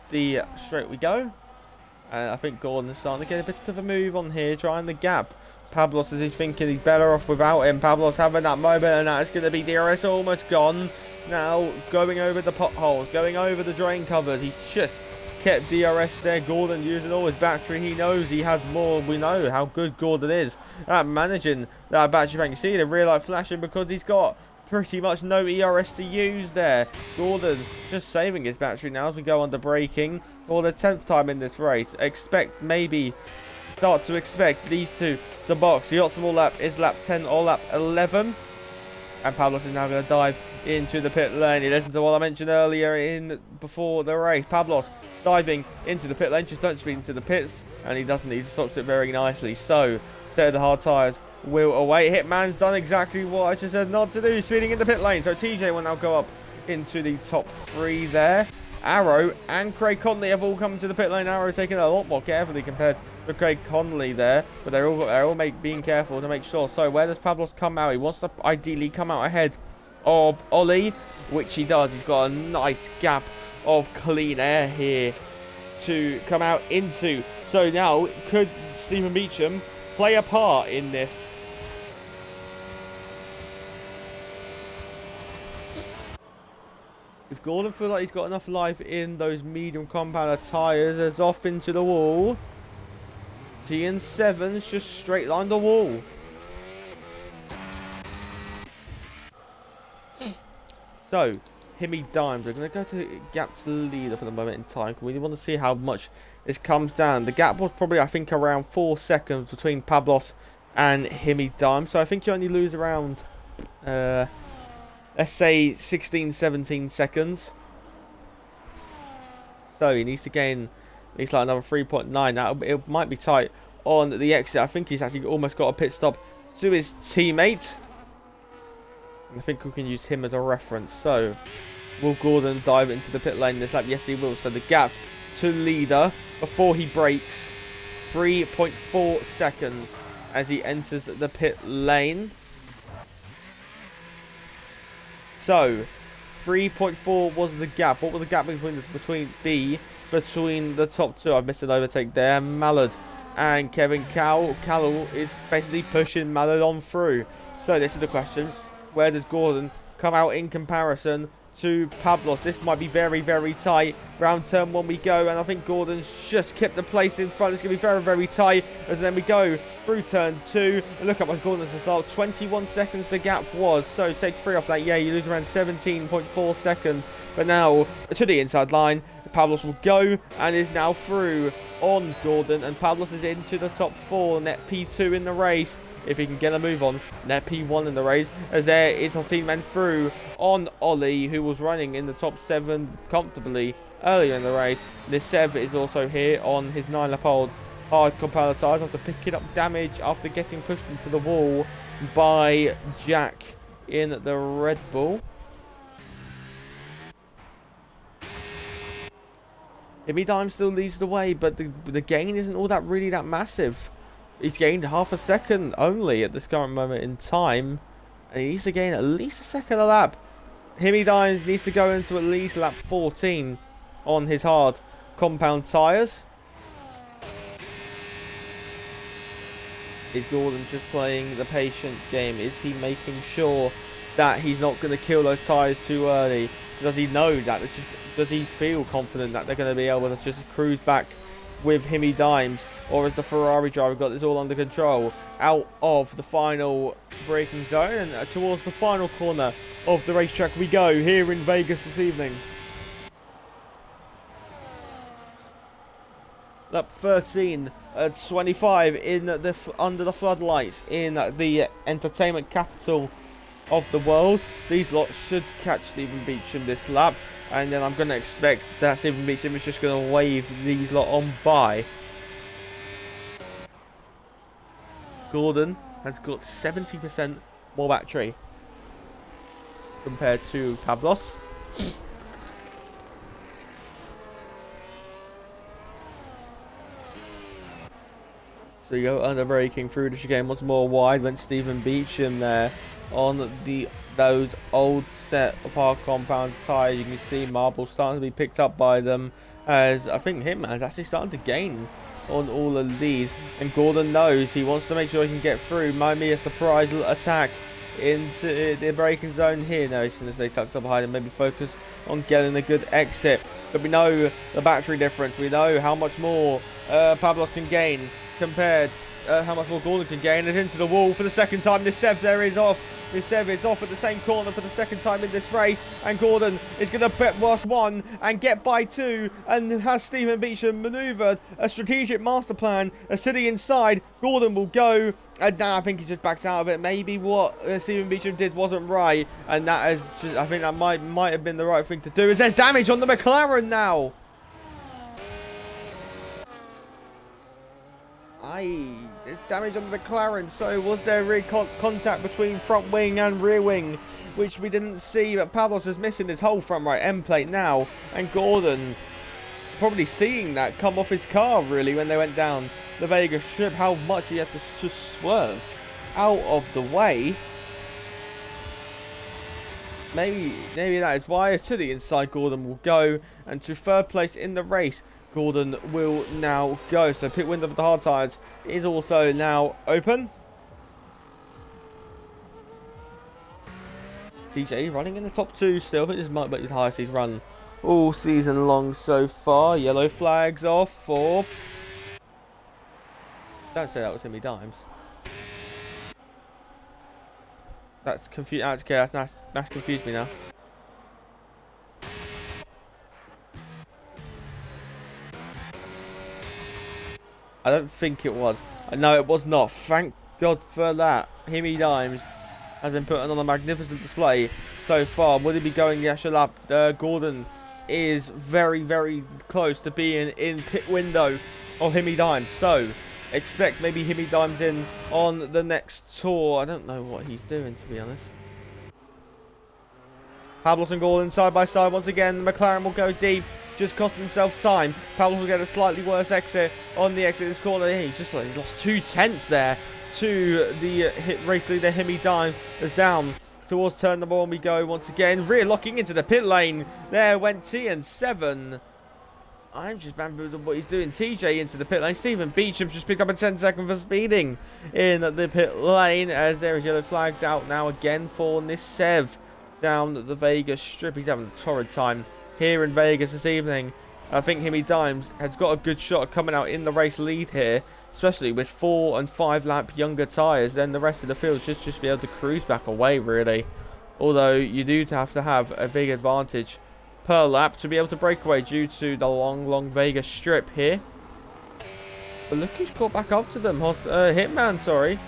the straight we go. And I think Gordon's starting to get a bit of a move on here, trying the gap. Pavlos is thinking he's better off without him. Pavlos having that moment, and that is going to be DRS almost gone. Now going over the potholes, going over the drain covers. He's just kept DRS there. Gordon using all his battery. He knows he has more. We know how good Gordon is at managing that battery bank. You see the rear light flashing because he's got pretty much no ERS to use there. Gordon just saving his battery now as we go under braking for the 10th time in this race. Start to expect these two to box. The optimal lap is lap 10 or lap 11. And Pavlos is now going to dive into the pit lane. You listen to what I mentioned earlier before the race. Pavlos diving into the pit lane. Just don't speed into the pits. And he doesn't. He stops it very nicely. So, set of the hard tyres will await. Hitman's done exactly what I just said not to do. Speeding in the pit lane. So, TJ will now go up into the top 3 there. Arrow and Craig Conley have all come to the pit lane. Arrow taking it a lot more carefully compared to Craig Conley there, but they're all being careful to make sure. So where does Pavlos come out? He wants to ideally come out ahead of Ollie, which he does. He's got a nice gap of clean air here to come out into. So now, could Stephen Beecham play a part in this? If Gordon feels like he's got enough life in those medium compounder tyres, it's off into the wall. TN7's just straight line the wall. So, Himmy Dimes. We're going to go to gap to the leader for the moment in time. We want to see how much this comes down. The gap was probably, I think, around 4 seconds between Pavlos and Himmy Dimes. So I think you only lose around, let's say, 16, 17 seconds. So he needs to gain at least like another 3.9. Now it might be tight on the exit. I think he's actually almost got a pit stop to his teammate. I think we can use him as a reference. So will Gordon dive into the pit lane this lap? Yes, he will. So the gap to leader before he breaks, 3.4 seconds as he enters the pit lane. So 3.4 was the gap. What was the gap between the top two? I've missed an overtake there. Mallard and Kevin Callell is basically pushing Mallard on through. So this is the question. Where does Gordon come out in comparison to Pavlos? This might be very, very tight. Round turn 1 we go, and I think Gordon's just kept the place in front. It's going to be very, very tight. As then we go through turn 2. And look at what Gordon's result. 21 seconds the gap was. So take 3 off that. Yeah, you lose around 17.4 seconds. But now to the inside line. Pavlos will go and is now through on Gordon. And Pavlos is into the top 4. Net P2 in the race. If he can get a move on, net P1 in the race, as there is Hossein Man through on Ollie, who was running in the top 7 comfortably earlier in the race. Nisev is also here on his 9-lap old hard compiler tyres after picking up damage after getting pushed into the wall by Jack in the Red Bull. Himmy Dime still leads the way, but the gain isn't all that really that massive. He's gained half a second only at this current moment in time. And he needs to gain at least a second a lap Himi Dimes needs to go into at least lap 14 on his hard compound tyres. Is Gordon just playing the patient game? Is he making sure that he's not going to kill those tyres too early? Does he know that? Does he feel confident that they're going to be able to just cruise back with Himi Dimes? Or has the Ferrari driver got this all under control? Out of the final braking zone and towards the final corner of the racetrack we go here in Vegas this evening. Lap 13 at 25 in the under the floodlights in the entertainment capital of the world. These lots should catch Stephen Beecham this lap, and then I'm going to expect that Stephen Beecham is just going to wave these lot on by. Gordon has got 70% more battery compared to Pablos. So you go under braking through the chicane once more. Wide went Stephen Beecham there on those old set of hard compound tyres. You can see Marble starting to be picked up by them, as I think Hitman's actually starting to gain on all of these. And Gordon knows he wants to make sure he can get through. Might be a surprise attack into the braking zone here. No, he's going to stay tucked up behind and maybe focus on getting a good exit. But we know the battery difference. We know how much more Pablos can gain compared how much more Gordon can gain. And into the wall for the second time. This Sev there is off. This Sev is off at the same corner for the second time in this race. And Gordon is going to bet past one and get by two. And has Stephen Beecham manoeuvred a strategic master plan. Sitting inside, Gordon will go. And now I think he just backs out of it. Maybe what Stephen Beecham did wasn't right. And that is just, I think that might have been the right thing to do. As there's damage on the McLaren now. There's damage on the McLaren. So was there rear contact between front wing and rear wing, which we didn't see, but Pablos is missing his whole front right end plate now, and Gordon probably seeing that come off his car really when they went down the Vegas Strip, how much he had to just swerve out of the way. Maybe that is why. To the inside Gordon will go, and to third place in the race Gordon will now go. So pit window for the hard tyres is also now open. TJ running in the top two still. I think this might be the highest he's run all season long so far. Yellow flags off for... Don't say that was Himi Dimes. That's confused. That's confused me now. I don't think it was. No, it was not. Thank God for that. Himi Dimes has been put on a magnificent display so far. Would he be going the extra lap? Gordon is very, very close to being in pit window of Himi Dimes. So expect maybe Himi Dimes in on the next tour. I don't know what he's doing, to be honest. Pablos and Gordon side by side once again. The McLaren will go deep. Just cost himself time. Pablos will get a slightly worse exit on the exit of this corner. He's lost 2 tenths there to the race leader Himi Dimes. Is down towards turn number 1 we go once again. Rear locking into the pit lane. There went TN7. I'm just bamboozled what he's doing. TJ into the pit lane. Stephen Beecham's just picked up a 10-second for speeding in the pit lane, as there is yellow flags out now again for Nisev down the Vegas Strip. He's having a torrid time here in Vegas this evening. I think Himi Dimes has got a good shot of coming out in the race lead here, especially with 4 and 5 lap younger tyres. Then the rest of the field should just be able to cruise back away, really. Although you do have to have a big advantage per lap to be able to break away due to the long Vegas Strip here. But look who's got back up to them. Hitman, sorry.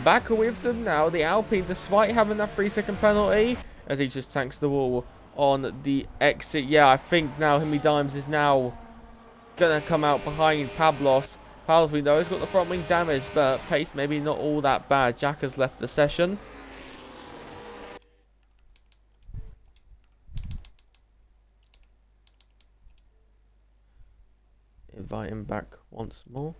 Back with them now. The Alpine, despite having that 3-second penalty, as he just tanks the wall on the exit. Yeah, I think now Himi Dimes is now going to come out behind Pablos. Pablos, we know, has got the front wing damage, but pace maybe not all that bad. Jack has left the session. Invite him back once more.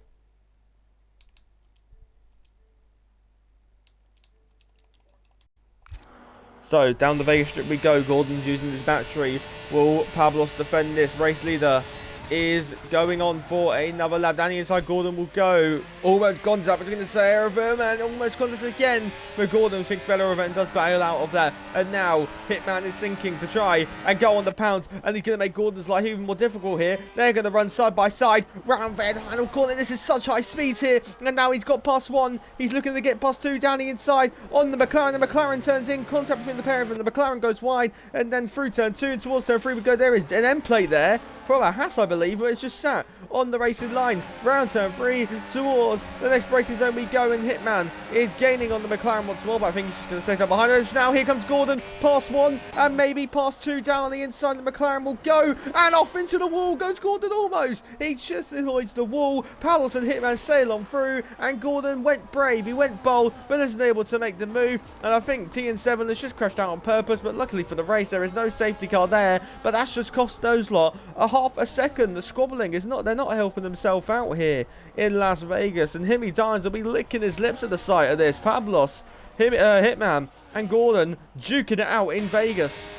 So, down the Vegas Strip we go. Gordon's using his battery. Will Pablos defend this? Race leader is going on for another lap. Down the inside, Gordon will go. Almost contact between the pair of them, and almost contact again. But Gordon thinks better of it and does bail out of that. And now, Hitman is thinking to try and go on the pound, and he's going to make Gordon's life even more difficult here. They're going to run side by side. Round their final corner. This is such high speed here. And now he's got past one. He's looking to get past two down the inside on the McLaren. The McLaren turns in. Contact between the pair of them. The McLaren goes wide, and then through turn 2 and towards turn 3 we go. There is an end plate there from a Haas, I believe, but it's just sat on the racing line. Round turn 3 towards the next braking zone we go, and Hitman is gaining on the McLaren once more, but I think he's just going to stay up behind us. Now here comes Gordon, past 1 and maybe past 2 down on the inside. The McLaren will go, and off into the wall goes Gordon almost. He just avoids the wall. Pablos and Hitman sail on through, and Gordon went brave, he went bold, but isn't able to make the move. And I think TN7 has just crashed out on purpose, but luckily for the race there is no safety car there, but that's just cost those lot a half a second. The squabbling is not, they're not helping themselves out here in Las Vegas, and Himmy Dimes will be licking his lips at the sight of this. Pablos, Hitman and Gordon duking it out in Vegas.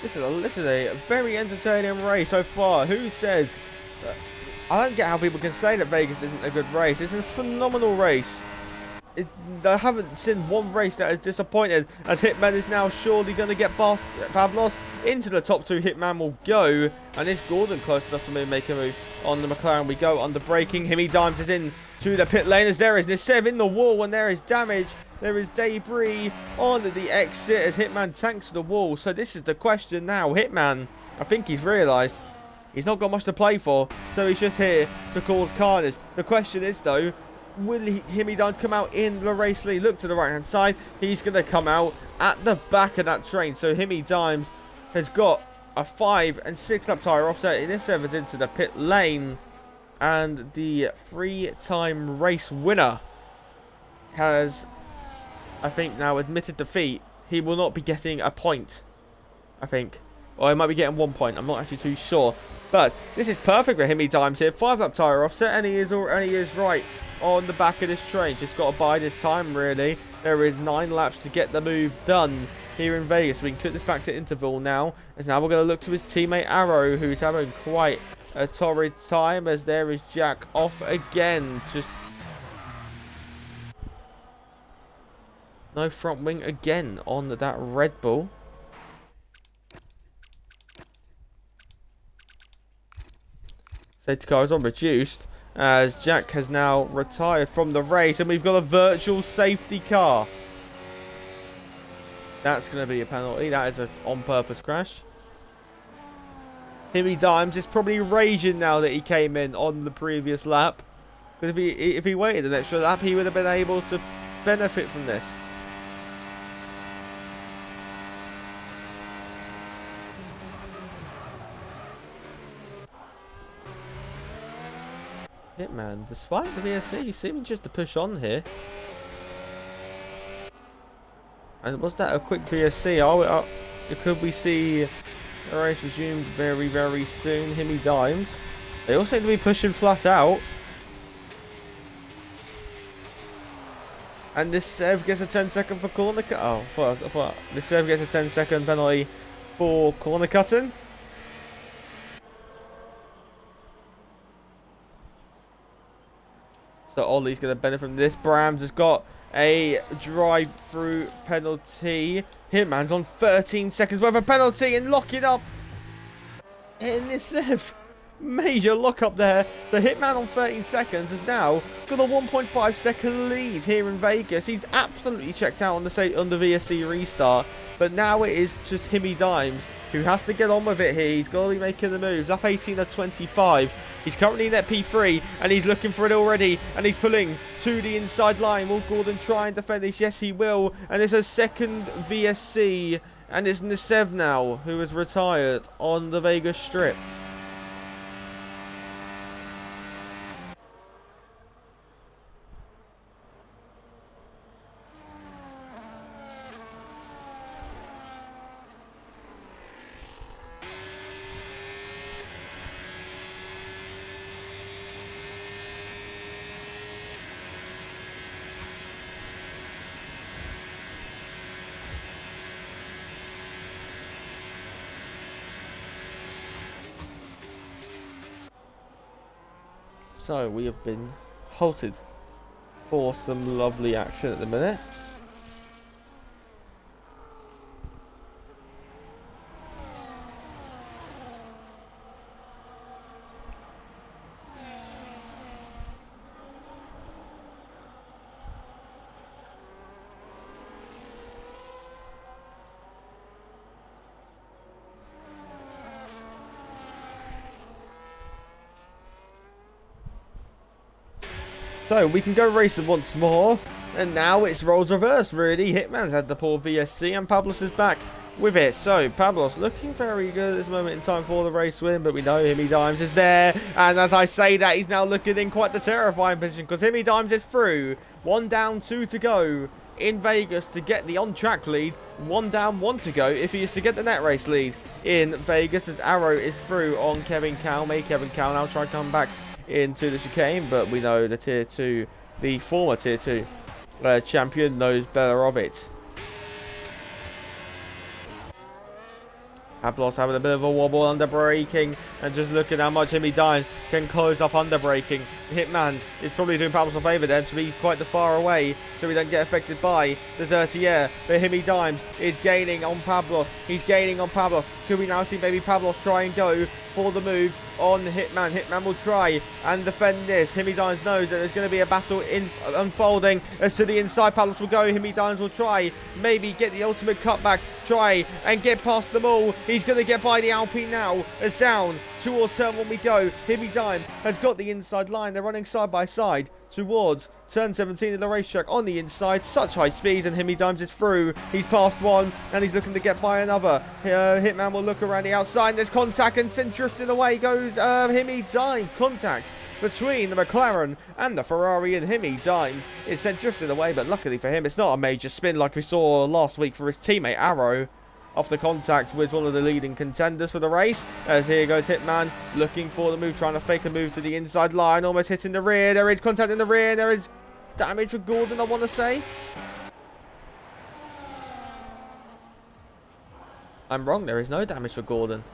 This is a very entertaining race so far. Who says I don't get how people can say that Vegas isn't a good race. It's a phenomenal race. I haven't seen one race that has disappointed, as Hitman is now surely going to get past Pablos. Into the top 2 Hitman will go, and is Gordon close enough to make a move on the McLaren? We go under braking. Himmy Dimes is in to the pit lane, as there is Nisev in the wall, and there is damage. There is debris on the exit as Hitman tanks the wall. So this is the question now. Hitman, I think he's realised he's not got much to play for, so he's just here to cause carnage. The question is though, will Himmy Dimes come out in the race lead? Look to the right hand side. He's going to come out at the back of that train. So Himmy Dimes has got a 5 and 6 lap tyre offset. In this is into the pit lane. And the 3-time race winner has, I think, now admitted defeat. He will not be getting a point, I think. Or he might be getting 1 point. I'm not actually too sure. But this is perfect for Himmy Dimes here. 5 lap tyre offset, and he is right on the back of this train. Just got to bide his time, really. There is 9 laps to get the move done here in Vegas. We can cut this back to interval now. As now we're going to look to his teammate Arrow, who's having quite a torrid time, as there is Jack off again. Just no front wing again on that Red Bull. Safety car is on reduced, as Jack has now retired from the race, and we've got a virtual safety car. That's going to be a penalty. That is an on-purpose crash. Himmy Dimes is probably raging now that he came in on the previous lap, because if he waited an extra lap, he would have been able to benefit from this. Hitman, despite the VSC, seeming just to push on here. And was that a quick VSC? Could we see the race resumed very, very soon? Himmy Dimes. They all seem to be pushing flat out. And this Sev gets a 10-second for corner cut. Oh, I thought this Sev gets a 10-second penalty for corner cutting. So Ollie's going to benefit from this. Brams has got a drive-through penalty. Hitman's on 13 seconds worth of penalty and locking up. In this major lock-up there. The Hitman on 13 seconds has now got a 1.5 second lead here in Vegas. He's absolutely checked out on the VSC restart. But now it is just Himmy Dimes who has to get on with it here. He's got to be making the moves. Up 18 of 25. He's currently in at P3, and he's looking for it already, and he's pulling to the inside line. Will Gordon try and defend this? Yes, he will. And it's a second VSC, and it's Nisev now, who is retired on the Vegas Strip. So we have been halted for some lovely action at the minute. So we can go racing once more, and now it's roles reverse really. Hitman's had the poor VSC and Pablos is back with it. So Pablos looking very good at this moment in time for the race win, but we know Himmy Dimes is there, and as I say that, he's now looking in quite the terrifying position because Himmy Dimes is through. 1 down, 2 to go in Vegas to get the on-track lead. 1 down, 1 to go if he is to get the net race lead in Vegas, as Arrow is through on Kevin Cal. May Kevin Cal now try to come back into the chicane, but we know the tier 2, the former tier 2 champion knows better of it. Pablos having a bit of a wobble under braking, and just looking how much Himmy Dimes can close up under braking. Hitman is probably doing Pablos a favour then to be quite the far away so we don't get affected by the dirty air. But Himmy Dimes is gaining on Pablos. He's gaining on Pablos. Could we now see maybe Pablos try and go for the move on Hitman? Hitman will try and defend this. Himmy Dimes knows that there's going to be a battle unfolding as to the inside. Pablos will go. Himmy Dimes will try, maybe get the ultimate cutback, try and get past them all. He's going to get by the Alpine now. As down towards turn 1 we go. Himmy Dimes has got the inside line. They're running side by side towards turn 17 of the racetrack on the inside. Such high speeds, and Himmy Dimes is through. He's past one and he's looking to get by another. Hitman will look around the outside. There's contact and sent drifting away goes Himmy Dimes. Contact between the McLaren and the Ferrari, and Himmy Dimes is sent drifting away, but luckily for him it's not a major spin like we saw last week for his teammate Arrow. After contact with one of the leading contenders for the race, as here goes Hitman looking for the move, trying to fake a move to the inside line, almost hitting the rear. There is contact in the rear. There is damage for Gordon, I want to say. I'm wrong, there is no damage for Gordon.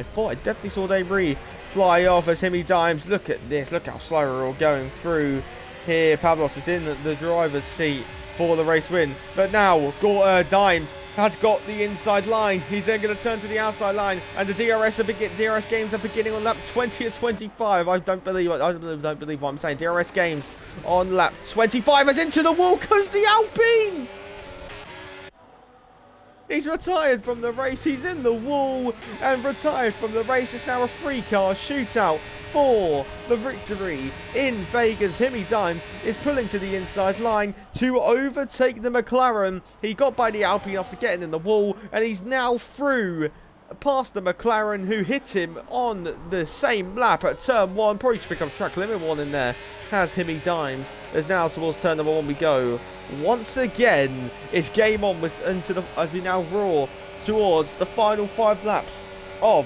I thought I definitely saw debris fly off as Himmy Dimes. Look at this, look how slow we're all going through here. Pablos is in the driver's seat for the race win, but now Dimes has got the inside line. He's then going to turn to the outside line, and the DRS games are beginning on lap 20 or 25. I don't believe what I'm saying. DRS games on lap 25 as into the wall goes the Alpine. He's retired from the race. He's in the wall and retired from the race. It's now a 3-car shootout for the victory in Vegas. Himmy Dimes is pulling to the inside line to overtake the McLaren. He got by the Alpine after getting in the wall, and he's now through past the McLaren, who hit him on the same lap at turn 1. Probably should pick up track limit 1 in there. Has Himmy Dimes. As now towards turn number 1 we go. Once again, it's game on as we now roar towards the final 5 laps of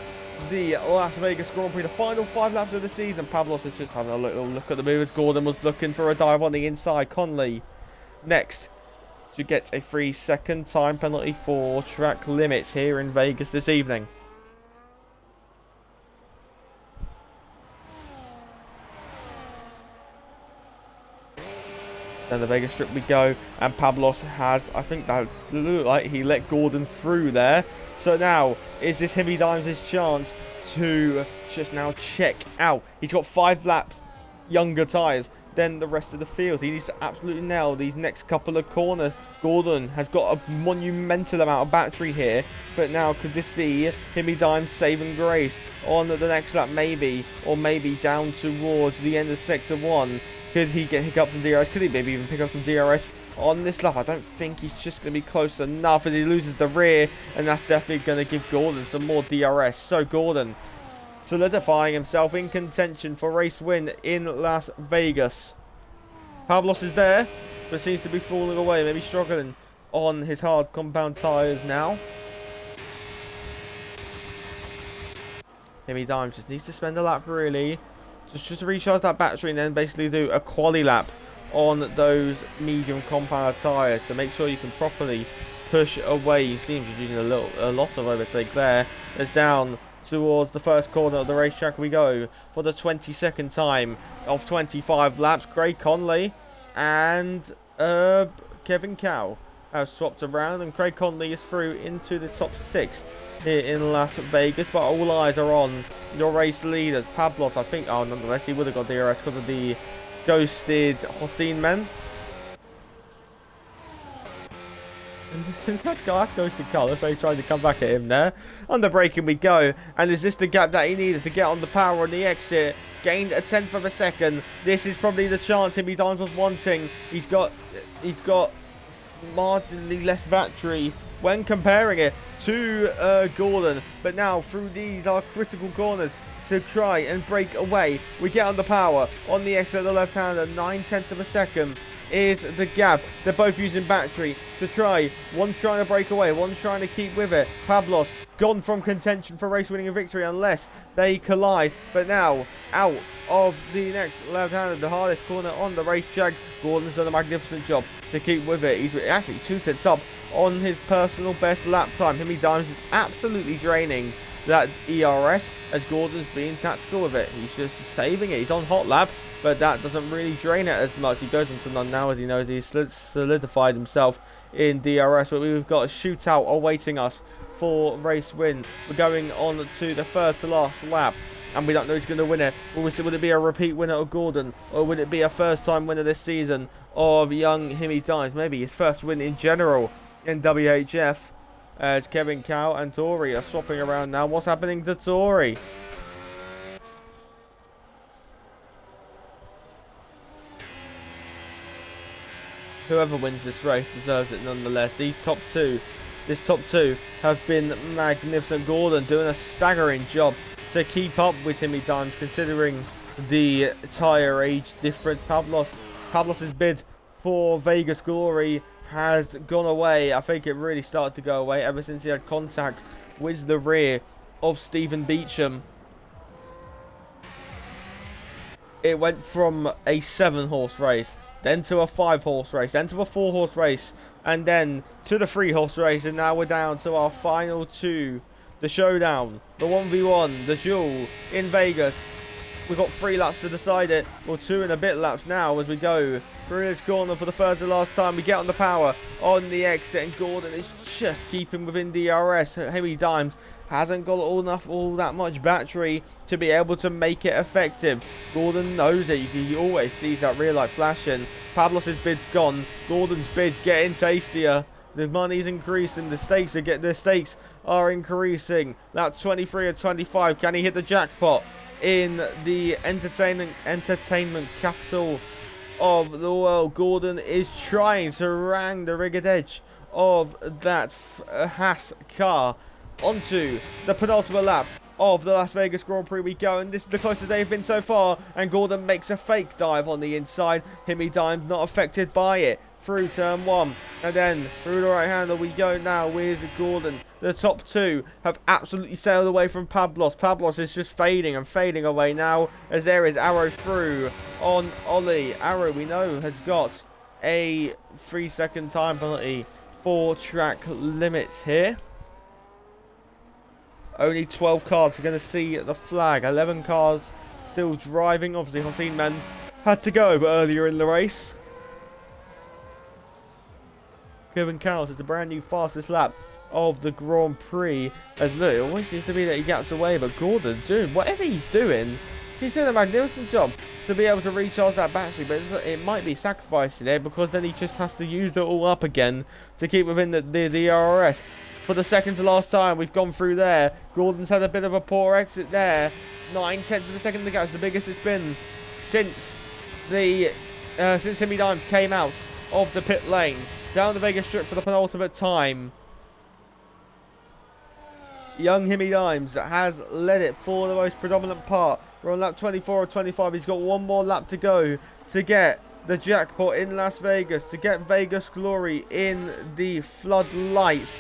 the Las Vegas Grand Prix. The final 5 laps of the season. Pablos is just having a little look at the movers. Gordon was looking for a dive on the inside. Conley next to get a 3-second time penalty for track limits here in Vegas this evening. Then the Vegas Strip we go, and Pablos has, I think that looked like he let Gordon through there. So now, is this Himmy Dimes' chance to just now check out? He's got 5 laps younger tyres than the rest of the field. He needs to absolutely nail these next couple of corners. Gordon has got a monumental amount of battery here, but now could this be Himmy Dimes' saving grace on the next lap maybe, or maybe down towards the end of sector 1? Could he get hiccup from DRS? Could he maybe even pick up some DRS on this lap? I don't think he's just going to be close enough as he loses the rear, and that's definitely going to give Gordon some more DRS. So Gordon solidifying himself in contention for race win in Las Vegas. Pablos is there, but seems to be falling away, maybe struggling on his hard compound tyres now. Himmy Dimes just needs to spend a lap really, just to recharge that battery, and then basically do a quali lap on those medium compound tyres to make sure you can properly push away. You seem to be using a lot of overtake there. As down towards the first corner of the racetrack we go for the 22nd time of 25 laps. Craig Conley and Kevin Cow have swapped around, and Craig Conley is through into the top 6 here in Las Vegas, but all eyes are on your race leaders. Pablos, I think, oh, nonetheless, he would have got DRS because of the ghosted Hossein men. And that guy ghosted Carlos, so he tried to come back at him there. On the braking we go, and is this the gap that he needed to get on the power on the exit? Gained a 1/10 of a second. This is probably the chance Himmy Dimes was wanting. He's got marginally less battery when comparing it to Gordon, but now through these are critical corners to try and break away. We get on the power on the exit of the left-hander. 9/10 of a second is the gap. They're both using battery to try. One's trying to break away, one's trying to keep with it. Pablos gone from contention for race winning a victory unless they collide, but now out of the next left-hander, the hardest corner on the racetrack. Gordon's done a magnificent job to keep with it. He's actually 2/10 up on his personal best lap time. Himmy Dimes is absolutely draining that ERS as Gordon's being tactical with it. He's just saving it. He's on hot lap, but that doesn't really drain it as much. He goes into none now as he knows he's solidified himself in DRS, but we've got a shootout awaiting us for race win. We're going on to the third to last lap, and we don't know who's going to win it. Would it be a repeat winner of Gordon, or would it be a first time winner this season of young Himmy Dimes? Maybe his first win in general in WHF, as Kevin Cow and Tori are swapping around now. What's happening to Tori? Whoever wins this race deserves it nonetheless. This top two have been magnificent. Gordon doing a staggering job to keep up with Himmy Dimes, considering the tyre age difference. Pablos' bid for Vegas Glory has gone away. I think it really started to go away ever since he had contact with the rear of Stephen Beecham. It went from a 7-horse race, then to a 5-horse race, then to a 4-horse race, and then to the 3-horse race, and now we're down to our final 2. The showdown, the 1v1, the duel in Vegas. We've got 3 laps to decide it, or 2 and a bit laps now as we go through this corner for the third to last time. We get on the power on the exit, and Gordon is just keeping within DRS. Himmy Dimes hasn't got all that much battery to be able to make it effective. Gordon knows it. He always sees that rear light flashing. Pablos' bid's gone. Gordon's bid getting tastier. The money's increasing. The stakes are increasing. That 23 or 25. Can he hit the jackpot in the entertainment capital of the world? Gordon is trying to wrang the rigged edge of that Haas car onto the penultimate lap of the Las Vegas Grand Prix we go, and this is the closest they've been so far, and Gordon makes a fake dive on the inside. Himmy Dimes not affected by it through turn 1, and then through the right hander we go now with Gordon. The top 2 have absolutely sailed away from Pablos. Pablos is just fading and fading away now as there is Arrow through on Ollie. Arrow, we know, has got a 3-second time penalty for track limits here. Only 12 cars are going to see the flag. 11 cars still driving. Obviously, Hossein men had to go earlier in the race. Kevin Carroll is the brand new fastest lap of the Grand Prix. As look, it always seems to be that he gaps away, but Gordon, dude, whatever he's doing a magnificent job to be able to recharge that battery, but it might be sacrificing it because then he just has to use it all up again to keep within the DRS. For the second to last time, we've gone through there. Gordon's had a bit of a poor exit there. 9/10 of a second to go. It's the biggest it's been since Himmy Dimes came out of the pit lane. Down the Vegas Strip for the penultimate time. Young Himmy Dimes has led it for the most predominant part. We're on lap 24 or 25. He's got one more lap to go to get the jackpot in Las Vegas, to get Vegas Glory in the floodlights.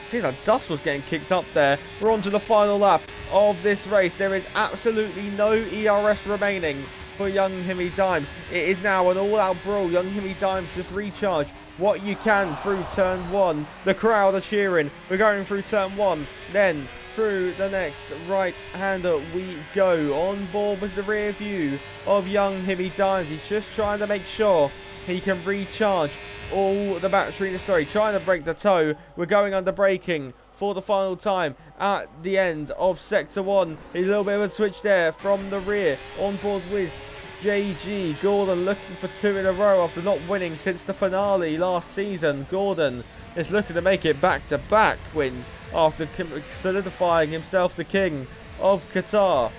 See, the dust was getting kicked up there. We're on to the final lap of this race. There is absolutely no ERS remaining for young Himmy Dimes. It is now an all-out brawl. Young Himmy Dimes just recharge what you can through turn 1. The crowd are cheering. We're going through turn 1, then through the next right-hander we go. On board with the rear view of young Himmy Dimes. He's just trying to make sure he can recharge all the battery. Sorry, trying to break the toe. We're going under braking for the final time at the end of Sector 1. A little bit of a switch there from the rear. On board with JG. Gordon looking for 2 in a row after not winning since the finale last season. Gordon is looking to make it back-to-back wins after solidifying himself the king of Qatar.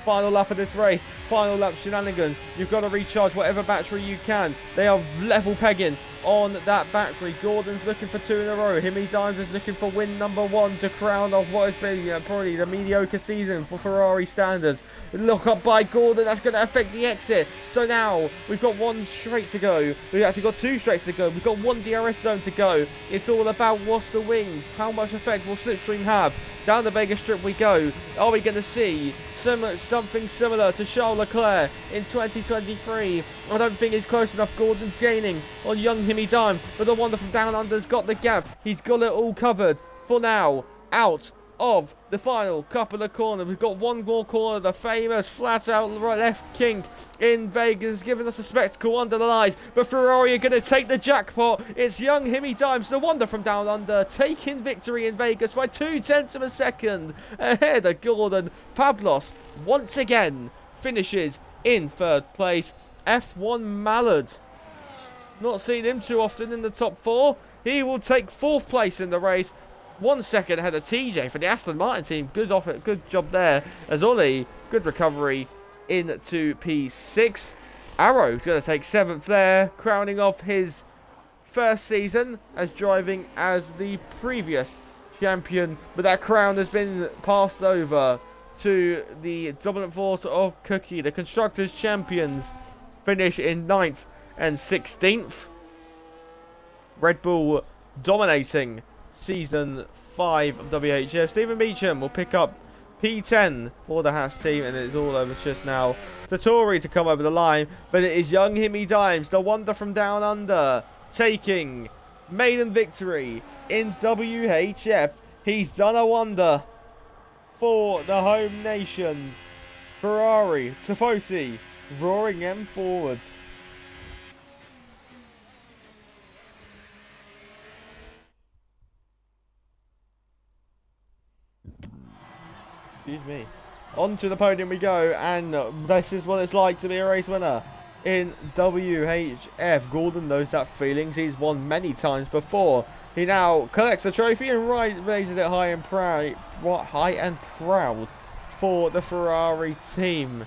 Final lap of this race, final lap shenanigans. You've got to recharge whatever battery you can. They are level pegging on that battery. Gordon's looking for 2 in a row. Himmy Dimes is looking for win number 1 to crown off what has been probably the mediocre season for Ferrari standards. Lock up by Gordon, that's going to affect the exit. So now we've got 1 straight to go. We've actually got 2 straights to go. We've got 1 DRS zone to go. It's all about what's the wings, how much effect will Slipstream have. Down the Vegas Strip we go. Are we going to see something similar to Charles Leclerc in 2023? I don't think it's close enough. Gordon's gaining on young Himmy Dime, but the wonder from down under's got the gap. He's got it all covered for now. Out of the final couple of corners. We've got 1 more corner, the famous flat out left kink in Vegas, giving us a spectacle under the lights. But Ferrari are going to take the jackpot. It's young Himmy Dimes, the wonder from down under, taking victory in Vegas by 0.2 of a second ahead of Gordon. Pablos once again finishes in 3rd place. F1 Mallard, not seen him too often in the top 4. He will take 4th place in the race. 1 second ahead of TJ for the Aston Martin team. Good job there. As Ollie, good recovery into P6. Arrow's going to take 7th there, crowning off his 1st season as driving as the previous champion. But that crown has been passed over to the dominant force of Cookie. The Constructors' Champions finish in 9th and 16th. Red Bull dominating Season 5 of WHF. Stephen Beecham will pick up P10 for the Haas team, and it's all over just now to Tory to come over the line. But it is young Himmy Dimes, the wonder from down under, taking maiden victory in WHF. He's done a wonder for the home nation. Ferrari, Tifosi, roaring them forwards. Excuse me. On to the podium we go, and this is what it's like to be a race winner in WHF. Gordon knows that feelings. He's won many times before. He now collects a trophy and raises it high and proud for the Ferrari team.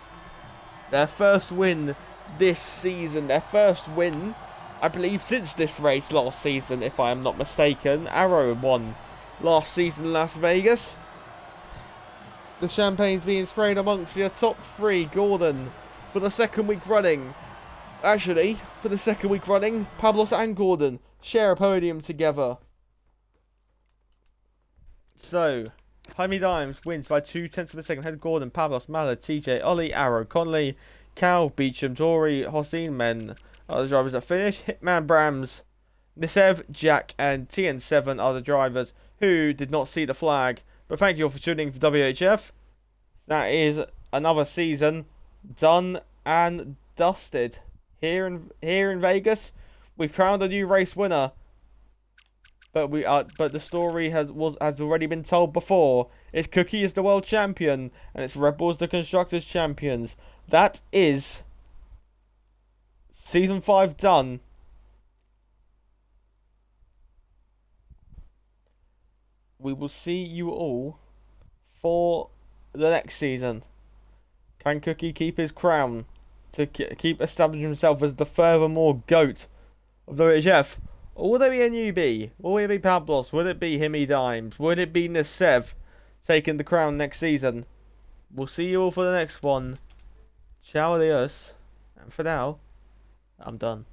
Their first win this season. Their first win, I believe, since this race last season, if I am not mistaken. Arrow won last season in Las Vegas. The champagne's being sprayed amongst your top 3. Gordon for the 2nd week running. Actually, for the 2nd week running, Pablos and Gordon share a podium together. So, Himmy Dimes wins by 0.2 of a second. Head Gordon, Pablos, Mallard, TJ, Ollie, Arrow, Conley, Cal, Beecham, Tory, Hossein, Men are the drivers that finish. Hitman, Brams, Nisev, Jack, and TN7 are the drivers who did not see the flag. But thank you all for tuning in for WHF. That is another season done and dusted. Here in Vegas, we've crowned a new race winner. But the story has already been told before. It's Cookie is the world champion, and it's Red Bull's the Constructors' Champions. That is Season 5 done. We will see you all for the next season. Can Cookie keep his crown to keep establishing himself as the furthermore GOAT of the WHF? Or will there be a newbie? Will it be Pablos? Will it be Himmy Dimes? Will it be Nisev taking the crown next season? We'll see you all for the next one. Ciao, adios. And for now, I'm done.